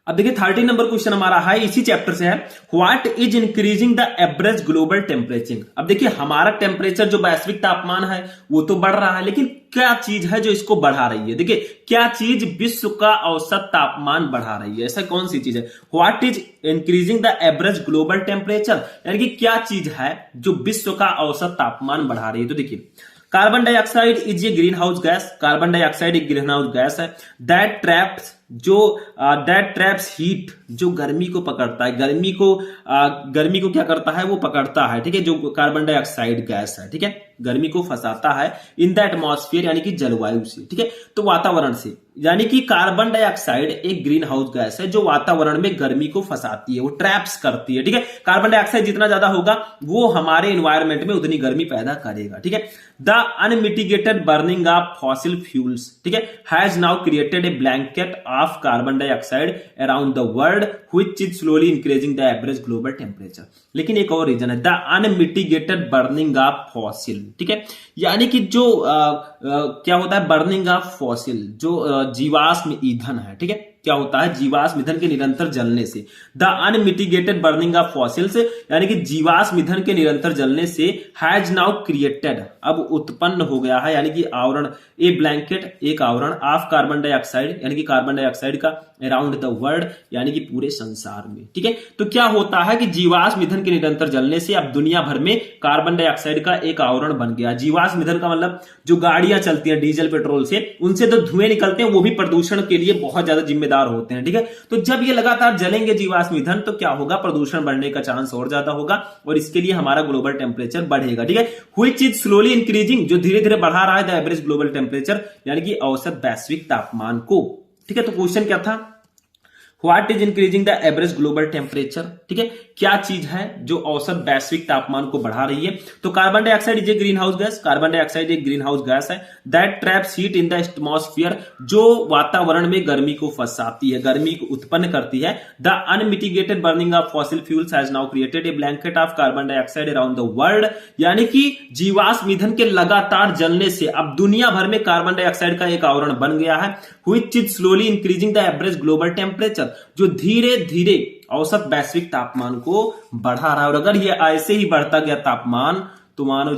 [SPEAKER 1] अब देखिए 13 नंबर क्वेश्चन हमारा है, इसी चैप्टर से है, what is increasing the average global temperature. अब देखिए, हमारा टेम्परेचर जो वैश्विक तापमान है वो तो बढ़ रहा है, लेकिन क्या चीज है जो इसको बढ़ा रही है? देखिए, क्या चीज विश्व का औसत तापमान बढ़ा रही है? ऐसा कौन सी चीज है? What is increasing the average global temperature, यानी कि क्या चीज है जो विश्व का औसत तापमान बढ़ा रही है? तो देखिए, carbon dioxide is a green house gas, carbon dioxide एक ग्रीन हाउस गैस है, दैट ट्रैप्स हीट, जो गर्मी को पकड़ता है, गर्मी को क्या करता है, वो पकड़ता है। ठीक है, जो कार्बन डाइऑक्साइड गैस है, ठीक है, गर्मी को फंसाता है इन द एटमॉस्फेयर, यानी कि जलवायु से। ठीक है, तो वातावरण से, यानी कि कार्बन डाइऑक्साइड एक ग्रीन हाउस गैस है जो वातावरण में गर्मी को फंसाती है, वो ट्रैप्स करती है। ठीक है, कार्बन डाइऑक्साइड जितना ज्यादा होगा वो हमारे एनवायरमेंट में उतनी गर्मी पैदा करेगा। ठीक है, the unmitigated burning of fossil fuels, ठीक है, has now created a blanket of carbon dioxide around the world which is slowly increasing the average global temperature. लेकिन एक और रीजन है, the unmitigated burning of fossil. ठीक है, यानी कि जो क्या होता है, बर्निंग ऑफ फॉसिल, जो जीवाश्म ईंधन है। ठीक है, क्या होता है, जीवाश्म ईंधन के निरंतर जलने से, the unmitigated burning of fossils, यानी कि जीवाश्म ईंधन के निरंतर जलने से, हैज नाउ क्रिएटेड, अब उत्पन्न हो गया है, यानी कि आवरण, ए ब्लैंकेट, एक आवरण, ऑफ कार्बन डाइऑक्साइड, यानी कि कार्बन डाइऑक्साइड का, अराउंड द वर्ल्ड, यानी कि पूरे संसार में। ठीक है, तो क्या होता है कि जीवाश्म ईंधन के निरंतर जलने से अब दुनिया भर में कार्बन डाइऑक्साइड का एक आवरण बन गया। जीवाश्म ईंधन का मतलब जो गाड़ियों गाड़ियां चलती हैं डीजल पेट्रोल से, उनसे जो धुएं निकलते हैं वो भी प्रदूषण के लिए बहुत ज्यादा जिम्मेदार होते हैं। ठीक है, तो जब ये लगातार जलेंगे जीवाश्म ईंधन तो क्या होगा, प्रदूषण बढ़ने का चांस और ज्यादा होगा और इसके लिए हमारा ग्लोबल टेम्परेचर बढ़ेगा। ठीक है, व्हिच इज स्लोली इंक्रीजिंग, जो धीरे धीरे बढ़ा रहा है द एवरेज ग्लोबल टेम्परेचर, यानी कि औसत वैश्विक तापमान को। ठीक है, तो क्वेश्चन क्या था, what is increasing the average global temperature. ठीक है, क्या चीज है जो औसत वैश्विक तापमान को बढ़ा रही है। तो carbon dioxide is a green house gas, carbon dioxide एक ग्रीन हाउस गैस है that traps heat in the atmosphere, जो वातावरण में गर्मी को फंसाती है, गर्मी को उत्पन्न करती है। The unmitigated burning of fossil fuels has now created a blanket of carbon dioxide around the world, यानी कि जीवाश्म ईंधन के लगातार जलने से अब दुनिया भर में कार्बन डाइऑक्साइड का एक आवरण बन गया है। Which is slowly increasing the average global temperature, जो धीरे धीरे औसत वैश्विक तापमान को बढ़ा रहा है। और अगर ये ऐसे ही बढ़ता गया तापमान तो मानव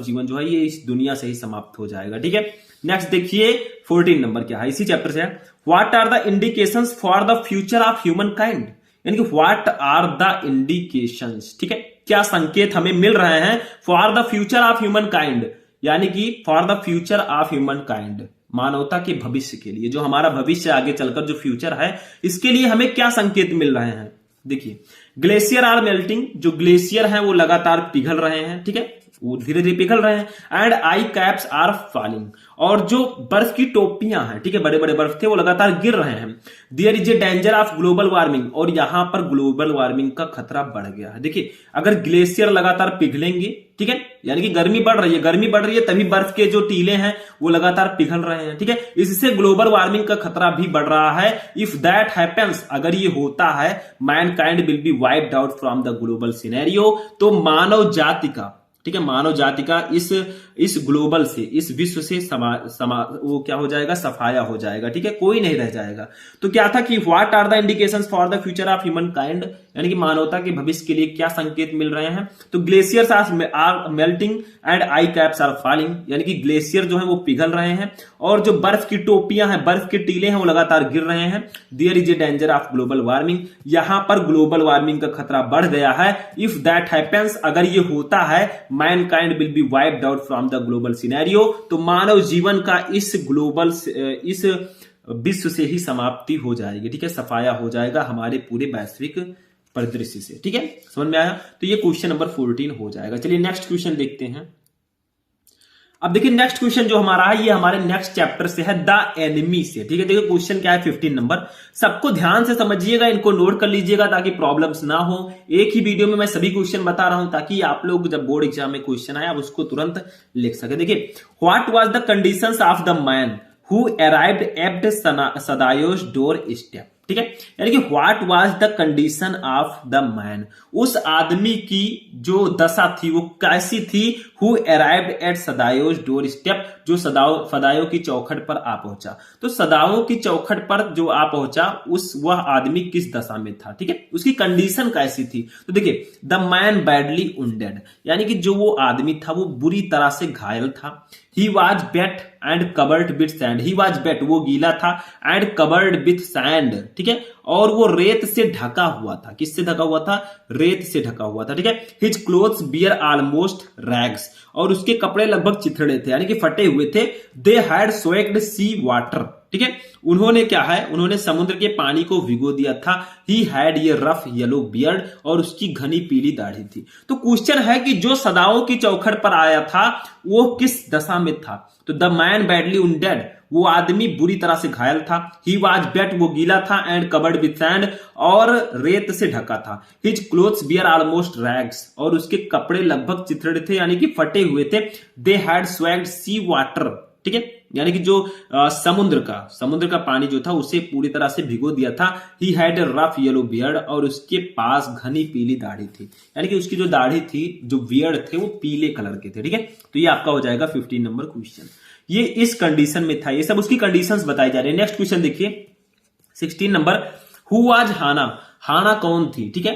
[SPEAKER 1] जीवन जो है ये इस दुनिया से ही समाप्त हो जाएगा। ठीक है, नेक्स्ट देखिए 14 नंबर क्या है, इसी चैप्टर से है। What are the indications for the future of human kind, यानी कि व्हाट आर द इंडिकेशंस। ठीक है, क्या संकेत हमें मिल रहे हैं for the future of human kind, यानी कि for the future of human kind, मानवता के भविष्य के लिए, जो हमारा भविष्य आगे चलकर जो फ्यूचर है इसके लिए हमें क्या संकेत मिल रहे हैं। देखिए, ग्लेशियर आर मेल्टिंग, जो ग्लेशियर हैं वो लगातार पिघल रहे हैं। ठीक है, वो धीरे धीरे पिघल रहे हैं। And ice caps are falling, और जो बर्फ की टोपियां हैं, ठीक है, बड़े बड़े बर्फ थे वो लगातार गिर रहे हैं। There is a danger of global warming, और यहां पर ग्लोबल वार्मिंग का खतरा बढ़ गया है। देखिए, अगर ग्लेशियर लगातार पिघलेंगे, ठीक है, यानी कि गर्मी बढ़ रही है तभी बर्फ के जो टीले हैं वो लगातार पिघल रहे हैं। ठीक है, इससे ग्लोबल वार्मिंग का खतरा भी बढ़ रहा है। इफ दैट हैपेंस, अगर ये होता है, Mankind will be wiped out from the global scenario, तो मानव जाति का, ठीक है, मानव जाति का इस ग्लोबल से, इस विश्व से वो क्या हो जाएगा, सफाया हो जाएगा। ठीक है, कोई नहीं रह जाएगा। तो क्या था कि what are the indications for the future of human kind, यानी कि मानवता के भविष्य के लिए क्या संकेत मिल रहे हैं। तो glaciers are melting and ice caps are falling, यानी कि ग्लेशियर जो है वो पिघल रहे हैं और जो बर्फ की टोपियां हैं, बर्फ के टीले हैं वो लगातार गिर रहे हैं। There is a danger of global warming, यहां पर ग्लोबल वार्मिंग का खतरा बढ़ गया है। इफ दैट हैपेंस, अगर ये होता है, Mankind will be wiped out from the global scenario, तो मानव जीवन का इस विश्व से ही समाप्ति हो जाएगी। ठीक है, सफाया हो जाएगा हमारे पूरे वैश्विक परिदृश्य से। ठीक है, समझ में आया। तो ये क्वेश्चन नंबर 14 हो जाएगा। चलिए नेक्स्ट क्वेश्चन देखते हैं। अब देखिए नेक्स्ट क्वेश्चन जो हमारा है ये हमारे नेक्स्ट चैप्टर से है, द एनिमी से। ठीक है, देखिए क्वेश्चन क्या है 15 नंबर। सबको ध्यान से समझिएगा, इनको नोट कर लीजिएगा ताकि प्रॉब्लम्स ना हो। एक ही वीडियो में मैं सभी क्वेश्चन बता रहा हूं ताकि आप लोग जब बोर्ड एग्जाम में क्वेश्चन आए आप उसको तुरंत लिख सके। देखिए, what was the conditions of the man who arrived at Sadao's doorstep. ठीक है, यानी कि what was the condition of the man, उस आदमी की जो दशा थी वो कैसी थी। Who arrived at Sadao's doorstep, जो सदाओं की चौखट पर आ पहुंचा। तो सदाओं की चौखट पर जो आ पहुंचा वह आदमी किस दशा में था। ठीक है, उसकी कंडीशन कैसी थी। तो देखिए, द मैन बैडली वुंडेड, यानी कि जो वो आदमी था वो बुरी तरह से घायल था। He was wet and covered with sand, he was wet वो गीला था, एंड कवर्ड विथ सैंड, ठीक है, और वो रेत से ढका हुआ था। किससे ढका हुआ था, रेत से ढका हुआ था। ठीक है, his clothes were almost rags, और उसके कपड़े लगभग चिथड़े थे यानी कि फटे हुए थे। दे हैड स्वेक्ड सी वाटर, ठीक है, उन्होंने क्या है, उन्होंने समुद्र के पानी को भिगो दिया था। ही हैड ये रफ येलो बियर्ड, और उसकी घनी पीली दाढ़ी थी। तो क्वेश्चन है कि जो सदाओं की चौखट पर आया था वो किस दशा में था। तो द मैन बैडली वुंडेड, वो आदमी बुरी तरह से घायल था। ही वाज वेट, वो गीला था, एंड कवर्ड विथ सैंड, और रेत से ढका था। His clothes were almost rags, और उसके कपड़े लगभग चिथड़े थे यानी कि फटे हुए थे। दे हैड स्वैग्ड सी वाटर, ठीक है, यानी कि जो समुद्र का पानी जो था उसे पूरी तरह से भिगो दिया था। He had a rough yellow beard, और उसके पास घनी पीली दाढ़ी थी, यानी कि उसकी जो दाढ़ी थी, जो बियर्ड थे वो पीले कलर के थे। ठीक है, तो ये आपका हो जाएगा 15 नंबर क्वेश्चन। ये इस कंडीशन में था, ये सब उसकी कंडीशंस बताई जा रही है। नेक्स्ट क्वेश्चन देखिए 16 नंबर। हु वाज हाना, हाना कौन थी। ठीक है,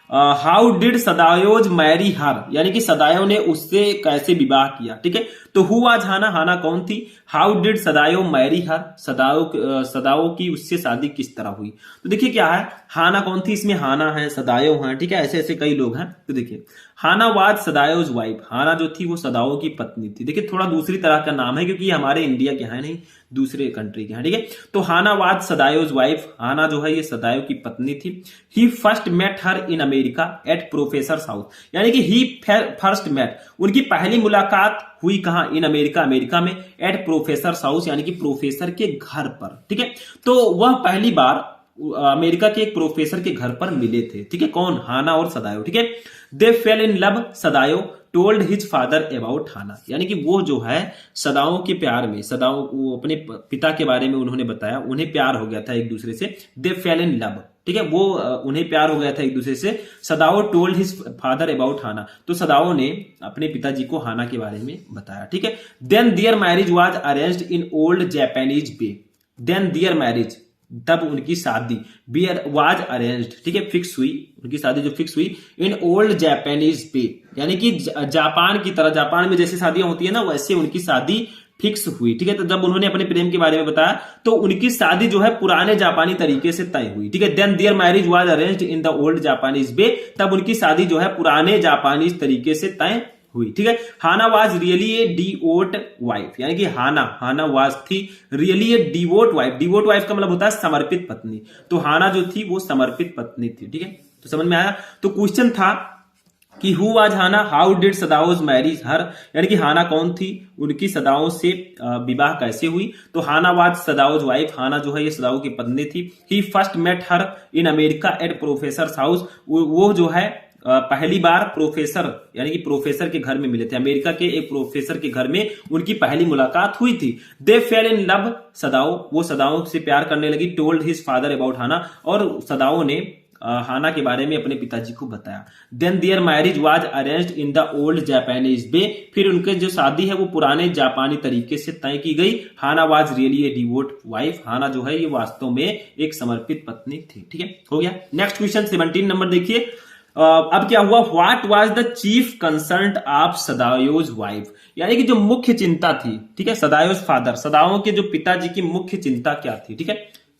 [SPEAKER 1] हाउ डिड सदायोज मैरी हर, यानी कि सदायो ने उससे कैसे विवाह किया। ठीक है, तो हु वाज हाना, हाना कौन थी। हाउ डिड सदायो मैरी हर, सदाओ की उससे शादी किस तरह हुई। तो देखिए क्या है, हाना कौन थी, इसमें हाना है, सदायो है, ठीक है, ऐसे ऐसे कई लोग हैं। तो देखिए हाना वाज सदायोज वाइफ, हाना जो थी वो सदाओ की पत्नी थी। देखिए थोड़ा दूसरी तरह का नाम है क्योंकि ये हमारे इंडिया के हैं नहीं, दूसरे कंट्री के हैं, ठीक है। तो हाना वाज सदायोज वाइफ, हाना जो है ये सदायो की पत्नी थी। He first met her in America at professor house, यानी कि ही फर्स्ट मेट, उनकी पहली मुलाकात हुई कहां, इन अमेरिका, अमेरिका में, एट प्रोफेसर हाउस यानी कि प्रोफेसर के घर पर, ठीक है। तो वह पहली बार अमेरिका के एक प्रोफेसर के घर पर मिले थे, ठीक है। कौन, हाना और सदायो, ठीक है। They fell in love, Sadao told his father about Hana, यानी कि वो जो है सदाओं के प्यार में, सदाओं वो अपने पिता के बारे में उन्होंने बताया, उन्हें प्यार हो गया था एक दूसरे से। दे फेल इन लव, ठीक है, वो उन्हें प्यार हो गया था एक दूसरे से। सदाओ टोल्ड हिज फादर अबाउट हाना, तो सदाओ ने अपने पिताजी को हाना के बारे में बताया, ठीक है। Then their marriage was arranged in old Japanese way, then their marriage, तब उनकी शादी, बियर वाज अरेंज्ड, ठीक है, फिक्स हुई, उनकी शादी जो फिक्स हुई, इन ओल्ड जापानीज पे, यानी कि जापान की तरह, जापान में जैसे शादियां होती है ना वैसे उनकी शादी फिक्स हुई, ठीक है। तो जब उन्होंने अपने प्रेम के बारे में बताया तो उनकी शादी जो है पुराने जापानी तरीके से तय हुई, ठीक है। Then their marriage was arranged in the old Japanese way, तब उनकी शादी जो है पुराने जापानी तरीके से तय हुई, ठीक है। Hana was really a devout wife, यानी कि हाना वाज थी really a devout wife, devout wife का मतलब होता है समर्पित पत्नी, तो हाना जो थी वो समर्पित पत्नी थी, ठीक है। तो समझ में आया। तो क्वेश्चन था कि who was Hana, how did Sadao's marriage her, यानी कि हाना कौन थी, उनकी सदाओं से विवाह कैसे हुई। तो हाना वाज सदाओज वाइफ, हाना जो है ये सदाओ की पत्नी थी। He first met her in America at professor house, वो जो है पहली बार प्रोफेसर यानी कि प्रोफेसर के घर में मिले थे, अमेरिका के एक प्रोफेसर के घर में उनकी पहली मुलाकात हुई थी। दे फेल इन लव, सदाओ, वो सदाओ से प्यार करने लगी। टोल्ड हिज फादर अबाउट हाना, और सदाओ ने हाना के बारे में अपने पिताजी को बताया। Then their marriage was arranged in the old Japanese way, फिर उनके जो शादी है वो पुराने जापानी तरीके से तय की गई। Hana was really a devout wife, Hana जो है ये वास्तव में एक समर्पित पत्नी थी, ठीक है, हो गया। नेक्स्ट क्वेश्चन 17 नंबर देखिए। अब क्या हुआ, what was the chief concern of Sadao's wife, यानी कि जो मुख्य चिंता थी, ठीक है, सदायोज फादर, सदाओं के जो पिताजी की मुख्य चिंता क्या थी, ठीक है।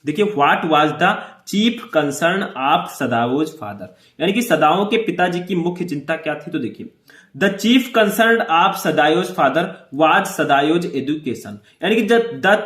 [SPEAKER 1] देखिए what was the chief concern of Sadao's father, यानी कि सदाओं के पिताजी की मुख्य चिंता क्या थी। तो देखिए the chief concern of Sadao's father was Sadao's education, यानी कि the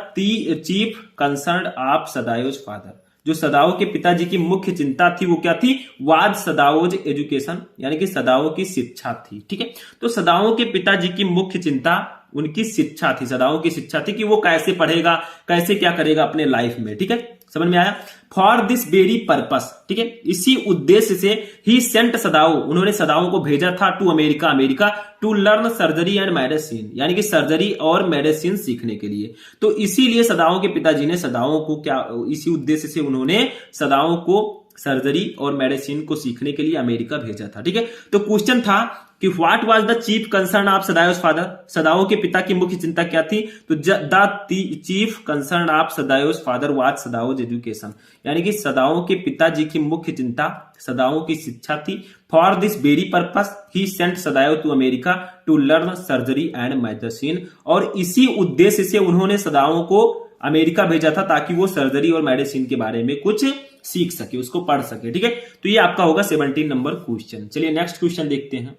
[SPEAKER 1] chief concern of Sadao's father, जो सदाओं के पिताजी की मुख्य चिंता थी वो क्या थी, वाज सदाओज एजुकेशन, यानी कि सदाओं की शिक्षा थी, ठीक है। तो सदाओं के पिताजी की मुख्य चिंता उनकी शिक्षा थी, सदाओं की शिक्षा थी कि वो कैसे पढ़ेगा, कैसे क्या करेगा अपने लाइफ में, ठीक है, समझ में आया। फॉर दिस वेरी पर्पस, ठीक है, इसी उद्देश्य से ही सेंट सदाओ, उन्होंने सदाओं को भेजा था to America, America to learn surgery and medicine, यानी कि सर्जरी और मेडिसिन सीखने के लिए। तो इसीलिए सदाओं के पिताजी ने सदाओं को क्या, इसी उद्देश्य से उन्होंने सदाओं को सर्जरी और मेडिसिन को सीखने के लिए अमेरिका भेजा था, ठीक है। तो क्वेश्चन था कि what was the chief concern of Sadao's father, सदाओं के पिता की मुख्य चिंता क्या थी। तो the chief concern of Sadao's father was Sadao's education, यानी कि सदाओं के पिताजी की मुख्य चिंता सदाओं की शिक्षा थी। For this very purpose he sent Sadao to America to learn surgery and medicine, और इसी उद्देश्य से उन्होंने सदाओं को अमेरिका भेजा था ताकि वो सर्जरी और मेडिसिन के बारे में कुछ सीख सके, उसको पढ़ सके, ठीक है। तो ये आपका होगा 17 नंबर क्वेश्चन। चलिए नेक्स्ट क्वेश्चन देखते हैं।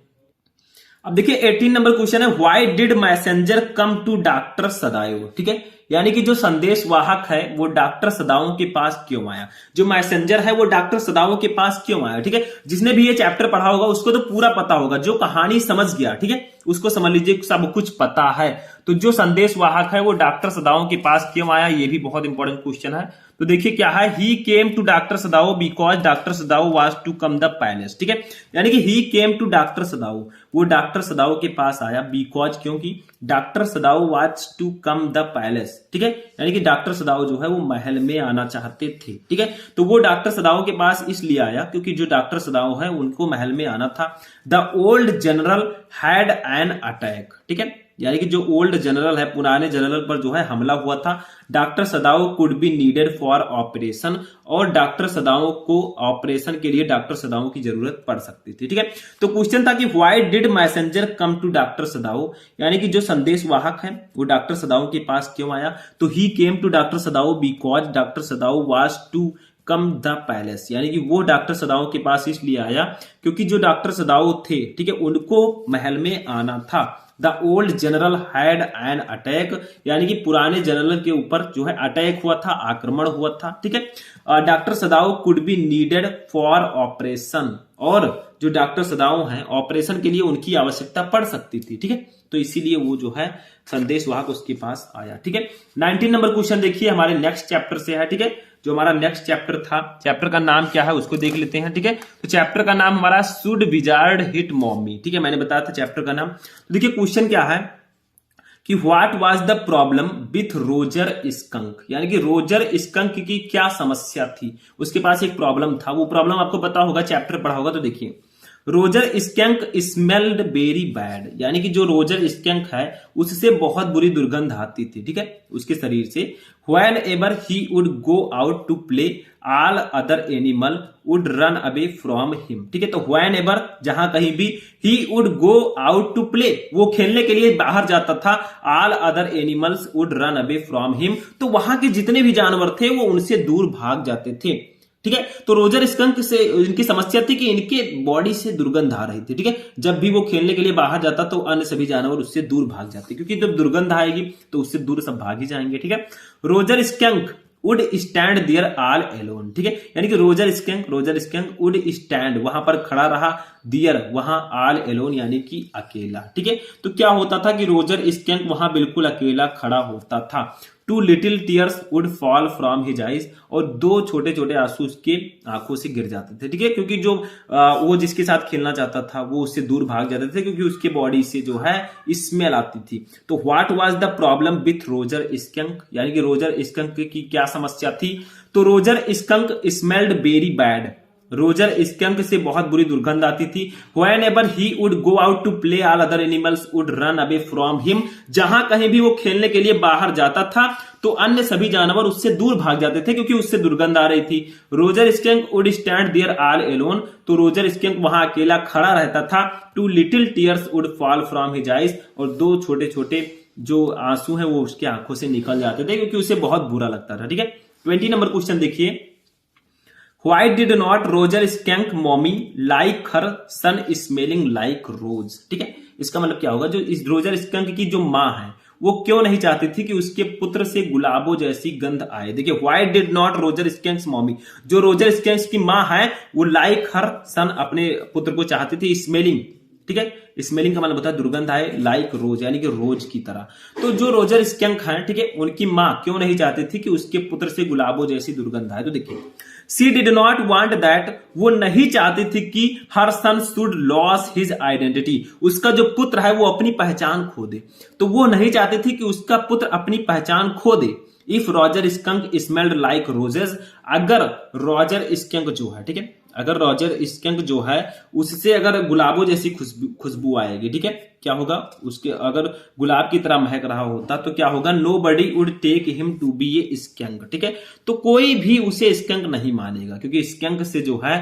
[SPEAKER 1] अब देखिए 18 नंबर क्वेश्चन है, why did messenger come to doctor Sadao, ठीक है, यानी कि जो संदेश वाहक है वो डॉक्टर सदाओं के पास क्यों आया, जो मैसेंजर है वो डॉक्टर सदाओं के पास क्यों आया, ठीक है। जिसने भी ये चैप्टर पढ़ा होगा उसको तो पूरा पता होगा, जो कहानी समझ गया, ठीक है, उसको समझ लीजिए सब कुछ पता है। तो जो संदेश वाहक है वो डॉक्टर सदाओं के पास क्यों आया, ये भी बहुत इंपॉर्टेंट क्वेश्चन है। तो देखिए क्या है, he came to doctor Sadao because doctor Sadao was to come the palace, ठीक है, यानी कि ही केम टू डॉक्टर सदाओ, वो डॉक्टर सदाओ के पास आया बिकॉज, क्योंकि doctor Sadao was to come the palace, ठीक है, यानी कि डॉक्टर सदाओ जो है वो महल में आना चाहते थे, ठीक है। तो वो डॉक्टर सदाओ के पास इसलिए आया क्योंकि जो डॉक्टर सदाओ है उनको महल में आना था। The old general had an attack, ठीक है, यानी कि जो ओल्ड जनरल है, पुराने जनरल पर जो है हमला हुआ था। Doctor Sadao could be needed for operation, और डॉक्टर सदाओ को ऑपरेशन के लिए डॉक्टर सदाओ की जरूरत पड़ सकती थी, ठीक है। तो क्वेश्चन था कि why did messenger come to doctor Sadao, यानी कि जो संदेश वाहक है वो डॉक्टर सदाओ के पास क्यों आया। तो he came to doctor Sadao because doctor Sadao was to come the palace, यानी कि वो डॉक्टर सदाओं के पास इसलिए आया क्योंकि जो डॉक्टर सदाओ थे, ठीक है, उनको महल में आना था। The old general had an attack, यानी कि पुराने जनरल के ऊपर जो है अटैक हुआ था, आक्रमण हुआ था, ठीक है। Doctor Sadao could be needed for operation, और जो डॉक्टर सदाओ हैं ऑपरेशन के लिए उनकी आवश्यकता पड़ सकती थी, ठीक है, तो इसीलिए वो जो है संदेश वाहक उसके पास आया, ठीक है। 19 नंबर क्वेश्चन देखिए, हमारे नेक्स्ट चैप्टर से है, ठीक है। जो हमारा नेक्स्ट चैप्टर था, चैप्टर का नाम क्या है उसको देख लेते हैं, ठीक है। तो चैप्टर का नाम हमारा शुड विजार्ड हिट मॉमी, ठीक है, मैंने बताया था चैप्टर का नाम। तो देखिए क्वेश्चन क्या है कि what was the problem with Roger skunk, यानी कि रोजर स्कंक की क्या समस्या थी, उसके पास एक प्रॉब्लम था। वो प्रॉब्लम आपको पता होगा, चैप्टर पढ़ा होगा, तो देखिए Roger skunk smelled very bad, यानी कि जो रोजर स्कंक है उससे बहुत बुरी दुर्गंध आती थी, ठीक है, उसके शरीर से। Whenever he would go out to play all other animal would run away from him, ठीक है। तो व्हेन एवर, जहां कहीं भी, he would go out to play, वो खेलने के लिए बाहर जाता था, all other animals would run away from him, तो वहां के जितने भी जानवर थे वो उनसे दूर भाग जाते थे, ठीक है। तो रोजर स्कंक से इनकी समस्या थी कि इनके बॉडी से दुर्गंध आ रही थी, ठीक है। जब भी वो खेलने के लिए बाहर जाता तो अन्य सभी जानवर उससे दूर भाग जाते, क्योंकि जब दुर्गंध आएगी तो उससे दूर सब भाग ही जाएंगे, ठीक है। Roger skunk would stand there all alone, ठीक है, यानी कि रोजर स्कंक वुड स्टैंड, वहां पर खड़ा रहा, दियर वहां, ऑल एलोन यानी कि अकेला, ठीक है। तो क्या होता था कि रोजर स्कंक वहां बिल्कुल अकेला खड़ा होता था। 2 little tears would fall from his eyes, और 2 छोटे छोटे आंसू उसके आंखों से गिर जाते थे, ठीक है, क्योंकि जो वो जिसके साथ खेलना चाहता था वो उससे दूर भाग जाते थे, क्योंकि उसके बॉडी से जो है स्मेल आती थी। तो what was the problem with Roger skunk, यानी कि रोजर स्कंक की क्या समस्या थी। तो Roger skunk smelled very bad, Roger skunk से बहुत बुरी दुर्गंध आती थी। Whenever he would go out to play all other animals would run away from him, जहां कहीं भी वो खेलने के लिए बाहर जाता था तो अन्य सभी जानवर उससे दूर भाग जाते थे, क्योंकि उससे दुर्गंध आ रही थी। Roger skunk would stand there all alone, तो रोजर स्कंक वहां अकेला खड़ा रहता था। 2 little tears would fall from his eyes, और 2 छोटे छोटे जो आंसू हैं वो उसके आंखों से निकल जाते थे, क्योंकि उसे बहुत बुरा लगता था, ठीक है। 20 नंबर क्वेश्चन देखिए, Why did not Roger skunk mommy like her son smelling like rose, ठीक है। इसका मतलब क्या होगा, जो इस रोजर स्कंक की जो माँ है वो क्यों नहीं चाहती थी कि उसके पुत्र से गुलाबों जैसी गंध आए। देखिए why did not Roger Skunk's mommy, जो रोजर स्कंक्स की माँ है वो लाइक हर सन, अपने पुत्र को चाहती थी स्मेलिंग, ठीक है। स्मेलिंग का मतलब होता है दुर्गंध आए, लाइक रोज यानी कि रोज की तरह। तो जो रोजर स्कंक है, ठीक है, उनकी माँ क्यों नहीं चाहती थी कि उसके पुत्र से गुलाबों जैसी दुर्गंध आए। तो देखिए सी डिड नॉट वांट दैट, वो नहीं चाहती थी कि हर son should lose his identity, उसका जो पुत्र है वो अपनी पहचान खो दे। तो वो नहीं चाहती थी कि उसका पुत्र अपनी पहचान खो दे। If Roger Skunk smelled like roses, अगर रॉजर स्कंक जो है, ठीक है, अगर रॉजर स्कंक जो है उससे अगर गुलाबों जैसी खुशबू आएगी, ठीक है, क्या होगा, उसके अगर गुलाब की तरह महक रहा होता तो क्या होगा, nobody would take him to be a skunk, ठीक है। तो कोई भी उसे स्कंक नहीं मानेगा, क्योंकि स्कंक से जो है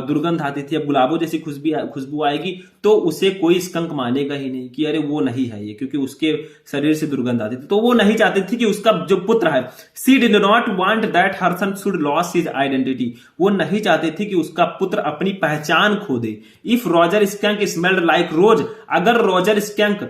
[SPEAKER 1] दुर्गंध आती थी। अब गुलाबों जैसी खुशबू आएगी तो उसे कोई स्कंक मानेगा ही नहीं कि अरे वो नहीं है ये, क्योंकि उसके शरीर से दुर्गंध आती थी। तो वो नहीं चाहती थी कि उसका जो पुत्र है, she did not want that her son should lose his identity, वो नहीं चाहती थी कि उसका पुत्र अपनी पहचान खो दे। If Roger Skunk smelled like rose, अगर रॉजर स्कंक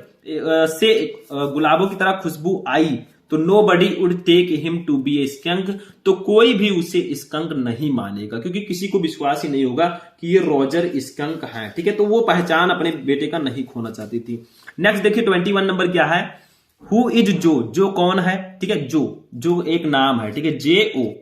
[SPEAKER 1] से गुलाबों की तरह खुशबू आई तो nobody would take him to be a skunk, तो कोई भी उसे स्कंक नहीं मानेगा, क्योंकि किसी को विश्वास ही नहीं होगा कि ये रॉजर स्कंक है, ठीक है। तो वो पहचान अपने बेटे का नहीं खोना चाहती थी। नेक्स्ट देखिए 21 नंबर क्या है, हु इज जो, जो कौन है, ठीक है, जो एक नाम है, ठीक है, JO।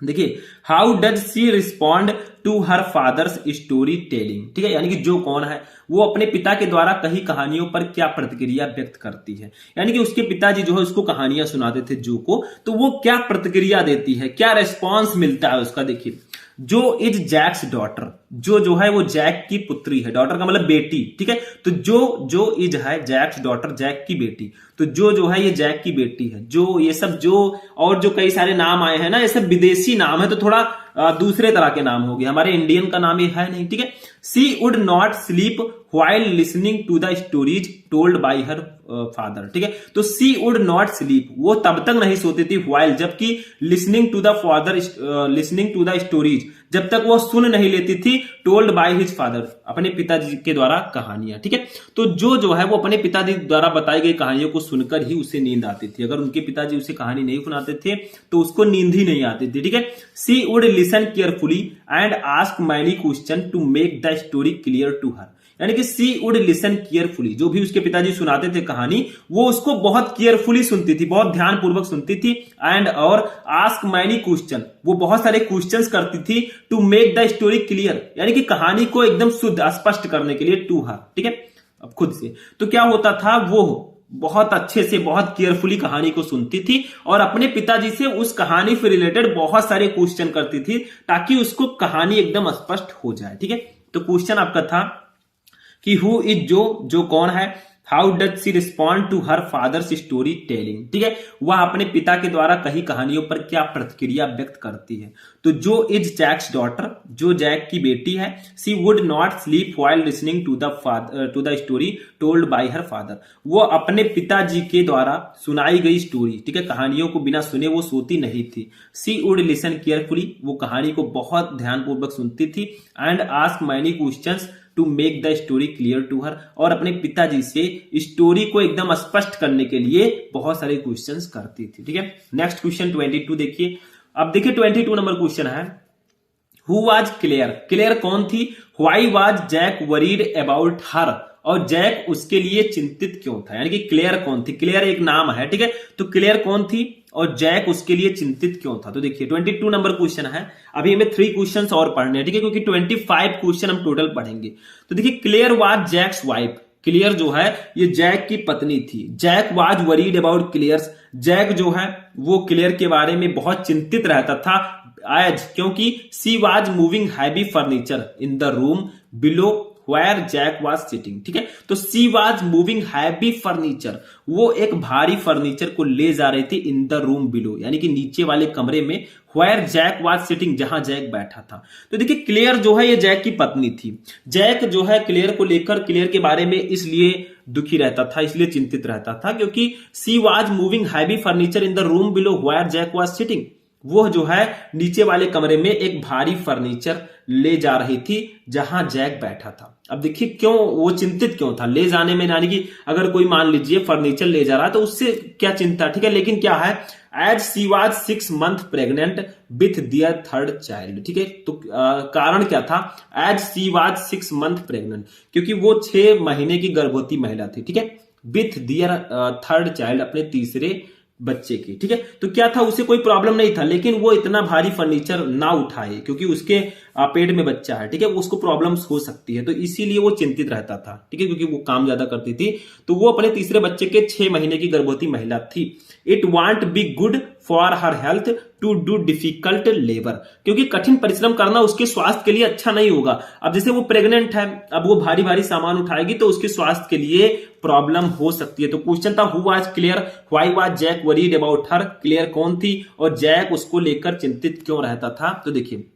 [SPEAKER 1] देखिए how does she respond to her father's story telling, ठीक है, यानी कि जो कौन है वो अपने पिता के द्वारा कही कहानियों पर क्या प्रतिक्रिया व्यक्त करती है। यानी कि उसके पिताजी जो है उसको कहानियां सुनाते थे जो को, तो वो क्या प्रतिक्रिया देती है, क्या रेस्पॉन्स मिलता है उसका। देखिए जो इज जैक्स डॉटर, जो है वो जैक की पुत्री है, डॉटर का मतलब बेटी, ठीक है। तो जो इज है जैक्स डॉटर, जैक की बेटी, तो जो है ये जैक की बेटी है। जो ये सब जो और जो कई सारे नाम आए हैं ना, ये सब विदेशी नाम है, तो थोड़ा दूसरे तरह के नाम हो गए, हमारे इंडियन का नाम ये है नहीं, ठीक है। She would not sleep while listening to the stories told by her father, ठीक है। तो सी वुड नॉट स्लीप, वो तब तक नहीं सोती थी, व्हाइल जबकि listening to the father, listening to the stories जब तक वो सुन नहीं लेती थी, टोल्ड बाय हिज फादर, अपने पिताजी के द्वारा कहानियां, ठीक है। तो जो है वो अपने पिताजी द्वारा बताई गई कहानियों को सुनकर ही उसे नींद आती थी। अगर उनके पिताजी उसे कहानी नहीं सुनाते थे तो उसको नींद ही नहीं आती थी, ठीक है। She would listen carefully and ask many question to make the story clear to her, यानी कि सी वुड लिसन केयरफुली, जो भी उसके पिताजी सुनाते थे कहानी वो उसको बहुत केयरफुली सुनती थी, बहुत ध्यानपूर्वक सुनती थी। एंड और आस्क मैनी क्वेश्चन, वो बहुत सारे क्वेश्चंस करती थी, to make the story clear, यानी कि कहानी को एकदम शुद्ध स्पष्ट करने के लिए, टू हर, ठीक है, अब खुद से। तो क्या होता था, वो बहुत अच्छे से बहुत केयरफुली कहानी को सुनती थी और अपने पिताजी से उस कहानी से रिलेटेड बहुत सारे क्वेश्चन करती थी ताकि उसको कहानी एकदम स्पष्ट हो जाए, ठीक है। तो क्वेश्चन आपका था कि हु इज जो कौन है, how does she respond to her father's story telling, ठीक है, वह अपने पिता के द्वारा कही कहानियों पर क्या प्रतिक्रिया व्यक्त करती है। तो जो इज जैक्स डॉटर, जो जैक की बेटी है, she would not sleep while listening to the story told by her father, वो अपने पिताजी के द्वारा सुनाई गई स्टोरी, ठीक है, कहानियों को बिना सुने वो सोती नहीं थी। सी वुड लिसन केयरफुली, वो कहानी को बहुत ध्यानपूर्वक सुनती थी। And ask many questions to make the story clear to her, और अपने पिताजी से स्टोरी को एकदम स्पष्ट करने के लिए बहुत सारे क्वेश्चंस करती थी, ठीक है। नेक्स्ट क्वेश्चन 22 देखिए। अब देखिए 22 नंबर क्वेश्चन है, हु वाज क्लेयर, क्लेयर कौन थी, why was Jack worried about her, और जैक उसके लिए चिंतित क्यों था, यानी कि क्लेयर कौन थी, क्लेयर एक नाम है, ठीक है। तो क्लेयर कौन थी और जैक उसके लिए चिंतित क्यों था। तो देखिए 22 नंबर क्वेश्चन है, अभी हमें 3 क्वेश्चंस और पढ़ने हैं, ठीक है, क्योंकि 25 क्वेश्चन हम टोटल पढ़ेंगे। तो देखिए Claire was Jack's wife, Claire जो है ये जैक की पत्नी थी। Jack was worried about Claire's, Jack जो है वो क्लियर के बारे में बहुत चिंतित रहता था, एज क्योंकि she was moving heavy furniture in the room below Where Jack was sitting, ठीक है। तो she was moving heavy furniture, वो एक भारी फर्नीचर को ले जा रही थी इन द रूम बिलो, यानी कि नीचे वाले कमरे में, Where Jack was sitting, जहां जैक बैठा था। तो देखिए क्लेयर जो है ये जैक की पत्नी थी। जैक जो है क्लेयर को लेकर, क्लेयर के बारे में इसलिए दुखी रहता था, इसलिए चिंतित रहता था क्योंकि she was moving heavy furniture in the room below Where Jack was sitting, वो जो है नीचे वाले कमरे में एक भारी फर्नीचर ले जा रही थी जहां जैक बैठा था। अब देखिए क्यों वो चिंतित क्यों था, ले जाने में, यानी कि अगर कोई मान लीजिए फर्नीचर ले जा रहा है तो उससे क्या चिंता, ठीक है। लेकिन क्या है, as she was 6 months pregnant with their 3rd child, ठीक है। तो कारण क्या था, as she was 6 months pregnant, क्योंकि वो 6 महीने की गर्भवती महिला थी, ठीक है, विथ दियर 3rd चाइल्ड, अपने तीसरे बच्चे की, ठीक है। तो क्या था, उसे कोई प्रॉब्लम नहीं था, लेकिन वो इतना भारी फर्नीचर ना उठाए क्योंकि उसके पेट में बच्चा है, ठीक है, उसको प्रॉब्लम्स हो सकती है, तो इसीलिए वो चिंतित रहता था, ठीक है, क्योंकि वो काम ज्यादा करती थी। तो वो अपने तीसरे बच्चे के 6 महीने की गर्भवती महिला थी। It won't be good for her health to do difficult labour, क्योंकि कठिन परिश्रम करना उसके स्वास्थ्य के लिए अच्छा नहीं होगा। अब जैसे वो प्रेग्नेंट है, अब वो भारी भारी सामान उठाएगी तो उसके स्वास्थ्य के लिए प्रॉब्लम हो सकती है। तो क्वेश्चन था, who was Claire, why was Jack worried about her, Claire कौन थी और जैक उसको लेकर चिंतित क्यों रहता था। तो देखिए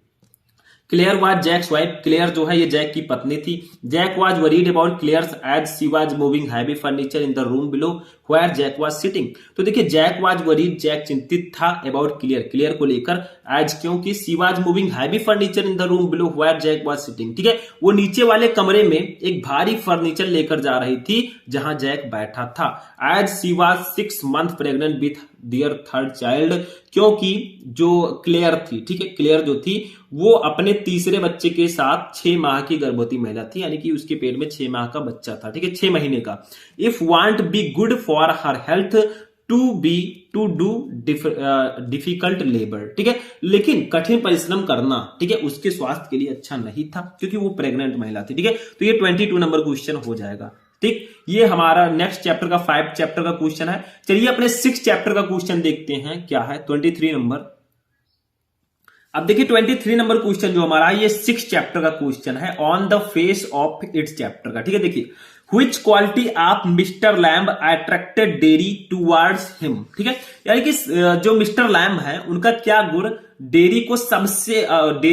[SPEAKER 1] Claire was Jack's wife, Claire जो है ये जैक की पत्नी थी। Jack was worried about Claire's as she was moving heavy furniture in the room below where Jack was sitting. तो देखिए जैक वाज वरीड, जैक चिंतित था अबाउट क्लियर, क्लियर को लेकर, एज क्योंकि she was moving heavy furniture in the room below where Jack was sitting, ठीक है, वो नीचे वाले कमरे में एक भारी फर्नीचर लेकर जा रही थी जहां जैक बैठा था। As she was 6 months pregnant with their 3rd child, क्योंकि जो क्लेयर थी, ठीक है, क्लेयर जो थी वो अपने तीसरे बच्चे के साथ 6 माह की गर्भवती महिला थी, यानी कि उसके पेट में 6 माह का बच्चा था, ठीक है, 6 महीने का। If won't be good for her health to do difficult labour, ठीक है, लेकिन कठिन परिश्रम करना, ठीक है, उसके स्वास्थ्य के लिए अच्छा नहीं था क्योंकि वो प्रेग्नेंट महिला थी, ठीक है। तो ये 22 नंबर क्वेश्चन हो जाएगा, ठीक। ये हमारा नेक्स्ट चैप्टर का 5 चैप्टर का क्वेश्चन है। चलिए अपने 6 चैप्टर का क्वेश्चन देखते हैं क्या है। 23 नंबर, अब देखिए 23 नंबर क्वेश्चन जो हमारा ये 6 चैप्टर का क्वेश्चन है, on the face of its chapter का। ठीक है, देखिए which quality of mister lamb attracted dairy towards him. ठीक है, यानी कि जो मिस्टर लैम्ब है उनका क्या गुण डेरी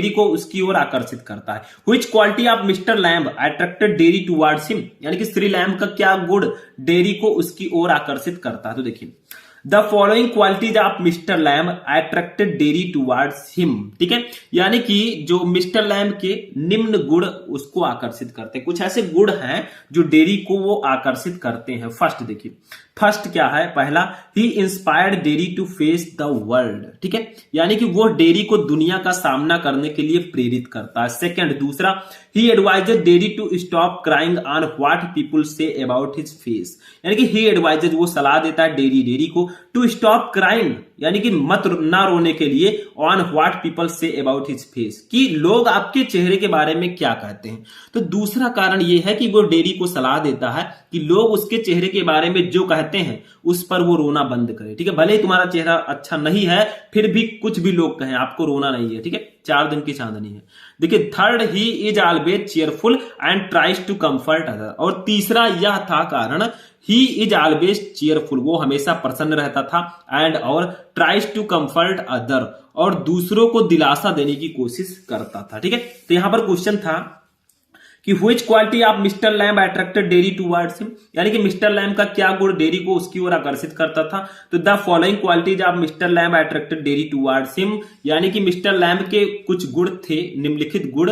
[SPEAKER 1] को उसकी ओर आकर्षित करता है। Which quality of mister lamb attracted dairy towards him, यानी कि श्री लैम्ब का क्या गुण डेरी को उसकी ओर आकर्षित करता है। तो देखिए the following qualities of mister lamb attracted dairy towards him. ठीक है, यानी कि जो मिस्टर लैम्ब के निम्न गुण उसको आकर्षित करते हैं। कुछ ऐसे गुण हैं जो डेरी को वो आकर्षित करते हैं। फर्स्ट देखिए, फर्स्ट क्या है, पहला he inspired Derry to face the world. ठीक है, यानी कि वो डेरी को दुनिया का सामना करने के लिए प्रेरित करता है। सेकंड, दूसरा, he advised Derry to stop crying on what people say about his face, यानी कि ही एडवाइजेड वो सलाह देता है डेरी को टू स्टॉप क्राइंग, यानी कि मत ना रोने के लिए, on what people say about his face, कि लोग आपके चेहरे के बारे में क्या कहते हैं। तो दूसरा कारण यह है कि वो डेरी को सलाह देता है कि लोग उसके चेहरे के बारे में जो कहते हैं उस पर वो रोना बंद करे। ठीक है, भले ही तुम्हारा चेहरा अच्छा नहीं है फिर भी कुछ भी लोग कहें, आपको रोना नहीं है। ठीक है, 4 दिन की चांदनी है। देखिए third, he is always cheerful and tries to comfort other, और तीसरा यह था कारण, ही इज ऑलवेज चीयरफुल, वो हमेशा प्रसन्न रहता था, एंड और ट्राइज टू कंफर्ट अदर, और दूसरों को दिलासा देने की कोशिश करता था। ठीक है, तो यहां पर क्वेश्चन था कि which quality of mister lamb attracted dairy towards him, यानी कि मिस्टर लैम्ब का क्या गुण डेरी को उसकी ओर आकर्षित करता था। तो the following qualities of mister lamb attracted dairy towards him, यानी कि मिस्टर लैम्ब के कुछ गुण थे, निम्नलिखित गुण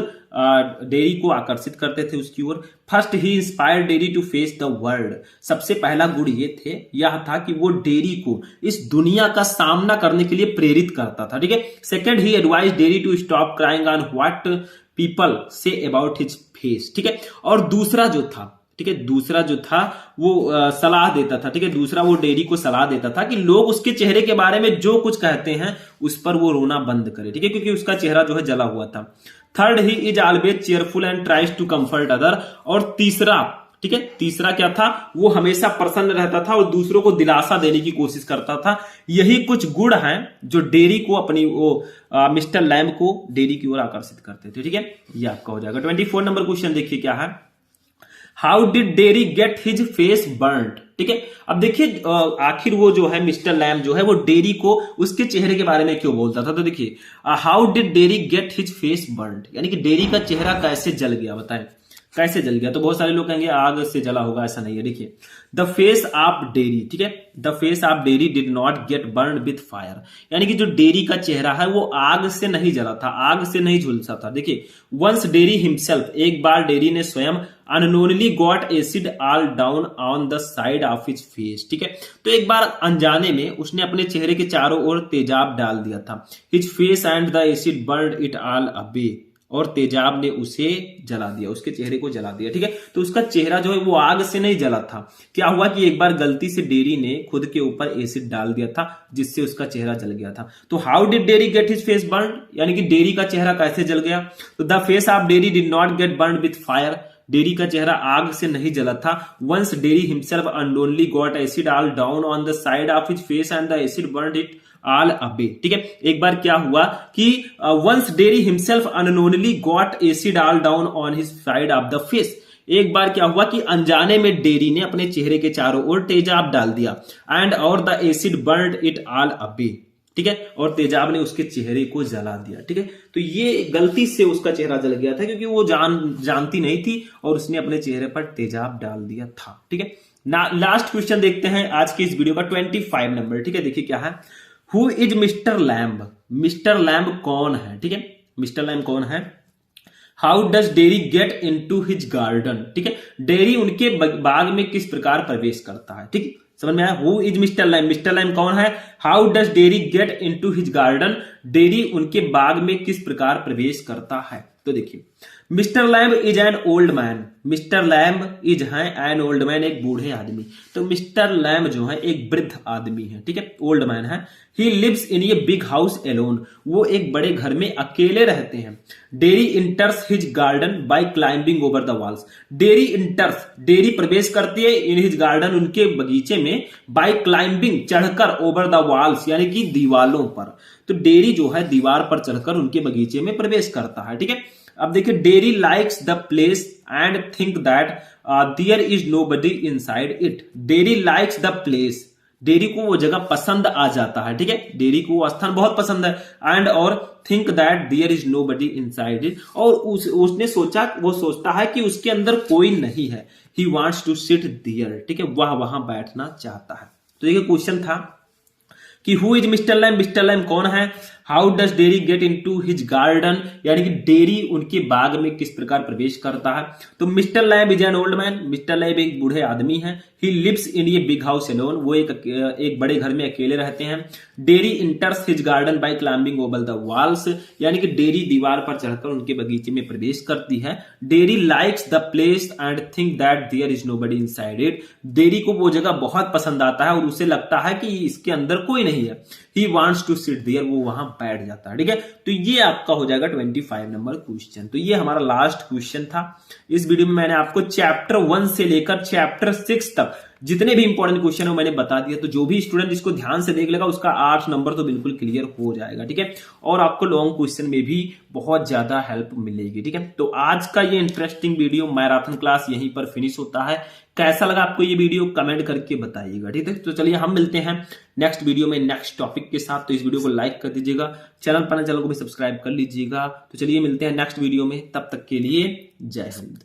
[SPEAKER 1] डेरी को आकर्षित करते थे उसकी ओर। First, he inspired Derry to face the world, सबसे पहला गुण यह था कि वो डेरी को इस दुनिया का सामना करने के लिए प्रेरित करता था। ठीक है, second, he advise Derry to stop crying on what people say about his face. ठीक है, और दूसरा जो था वो सलाह देता था। ठीक है, दूसरा वो डेरी को सलाह देता था कि लोग उसके चेहरे के बारे में जो कुछ कहते हैं उस पर वो रोना बंद करे। ठीक है, क्योंकि उसका चेहरा जो है जला हुआ था। Third, he is always cheerful and tries to comfort other, और तीसरा, ठीक है, तीसरा क्या था, वो हमेशा प्रसन्न रहता था और दूसरों को दिलासा देने की कोशिश करता था। यही कुछ गुण हैं जो डेरी को अपनी मिस्टर लैम्ब को डेरी की ओर आकर्षित करते थे। ठीक है, ये आपका हो जाएगा। 24 नंबर क्वेश्चन देखिए क्या है, how did Derry get his face burned. ठीक है, अब देखिए आखिर वो जो है मिस्टर लैम्ब जो है वो डेरी को उसके चेहरे के बारे में क्यों बोलता था। तो देखिए how did Derry get his face burned, यानी कि डेरी का चेहरा कैसे जल गया, बताएं कैसे जल गया। तो बहुत सारे लोग कहेंगे आग से जला होगा, ऐसा नहीं है। देखिए द फेस ऑफ डेरी, ठीक है, the face of Derry did not get burn with fire, यानी कि जो डेरी का चेहरा है वो आग से नहीं जला था, आग से नहीं झुलसा था। देखिए वंस डेरी हिमसेल्फ, एक बार डेरी ने स्वयं unknowingly got acid all down on the side of his face. ठीक है, तो एक बार अनजाने में उसने अपने चेहरे के चारों ओर तेजाब डाल दिया था। His face and the acid burned it all away, और तेजाब ने उसे जला दिया, उसके चेहरे को जला दिया। ठीक है, तो उसका चेहरा जो है वो आग से नहीं जला था। क्या हुआ कि एक बार गलती से डेरी ने खुद के ऊपर एसिड डाल दिया था जिससे उसका चेहरा जल गया था। तो how did Derry get his face burn, यानी कि डेरी का चेहरा कैसे जल गया। तो the face of Derry did not get burn with fire, Derry का चेहरा आग से नहीं जला था। Once Derry himself unknowingly got acid all down on the side of his face and the acid burned it all away. ठीक है, एक बार क्या हुआ कि once Derry himself unknowingly got acid all down on his side of the face, एक बार क्या हुआ कि अनजाने में डेरी ने अपने चेहरे के चारों ओर तेजाब डाल दिया, एंड और the acid burned it all away. ठीक है, और तेजाब ने उसके चेहरे को जला दिया। ठीक है, तो ये गलती से उसका चेहरा जल गया था क्योंकि वो जानती नहीं थी और उसने अपने चेहरे पर तेजाब डाल दिया था। ठीक है, लास्ट क्वेश्चन देखते हैं आज के इस वीडियो का, 25 नंबर। ठीक है, देखिए क्या है, who is mister lamb, mister lamb कौन है। ठीक है, मिस्टर लैम्ब कौन है। How does dairy get into his garden, ठीक है, डेरी उनके बाग में किस प्रकार प्रवेश करता है। ठीक है, समझ में आया, who is mister lamb, mister lamb कौन है। How does dairy get into his garden, dairy उनके बाग में किस प्रकार प्रवेश करता है। तो देखिए, mister Lamb is an old man. Mister Lamb is है एन ओल्ड मैन, एक बूढ़े आदमी। तो मिस्टर लैम्ब जो है एक वृद्ध आदमी है, ठीक है, ओल्ड मैन है। He lives in a big house alone, वो एक बड़े घर में अकेले रहते हैं। Derry enters his garden by climbing over the walls. Derry enters, Derry प्रवेश करती है इन हिज गार्डन, उनके बगीचे में, बाय क्लाइंबिंग, चढ़कर, ओवर द वॉल्स यानी कि दीवालों पर। तो डेरी जो है दीवार पर चढ़कर उनके बगीचे में प्रवेश करता है, ठीक है। अब देखिए, Derry likes the place and think that there is nobody inside it. Derry likes the place, Derry को वो जगह पसंद आ जाता है, ठीक है, डेरी को वो स्थान बहुत पसंद है। एंड और think that there is nobody inside it, और उसने सोचा, वो सोचता है कि उसके अंदर कोई नहीं है। He wants to sit there, ठीक है, वह वहां बैठना चाहता है। तो ये क्वेश्चन था कि who is mister lamb, mister lamb कौन है। How does dairy get into his garden, यानी कि डेरी उनके बाग में किस प्रकार प्रवेश करता है। तो mister Lamb is an old man, mister Lamb एक बूढ़े आदमी है। He lives in a big house alone, वो एक बड़े घर में अकेले रहते हैं। Derry enters his garden by climbing over the walls, यानी कि डेरी दीवार पर चढ़कर उनके बगीचे में प्रवेश करती है। Derry likes the place and think that there is nobody inside it, Derry को वो जगह बहुत पसंद आता है और उसे लगता है कि इसके अंदर कोई नहीं है। He wants to sit there, वो वहां बैठ जाता है, ठीक है। तो ये आपका हो जाएगा 25 नंबर क्वेश्चन। तो ये हमारा लास्ट क्वेश्चन था। इस वीडियो में मैंने आपको चैप्टर 1 से लेकर चैप्टर 6 तक जितने भी इंपॉर्टेंट क्वेश्चन है वो मैंने बता दिया। तो जो भी स्टूडेंट इसको ध्यान से देख लेगा उसका 8 नंबर तो बिल्कुल क्लियर हो जाएगा, ठीक है। और आपको लॉन्ग क्वेश्चन में भी बहुत ज्यादा हेल्प मिलेगी, ठीक है। तो आज का ये इंटरेस्टिंग वीडियो मैराथन क्लास यहीं पर फिनिश होता है। कैसा लगा आपको ये वीडियो कमेंट करके बताइएगा, ठीक है। तो चलिए हम मिलते हैं नेक्स्ट वीडियो में नेक्स्ट टॉपिक के साथ। तो इस वीडियो को लाइक कर दीजिएगा, चैनल को भी सब्सक्राइब कर लीजिएगा। तो चलिए मिलते हैं नेक्स्ट वीडियो में, तब तक के लिए जय हिंद।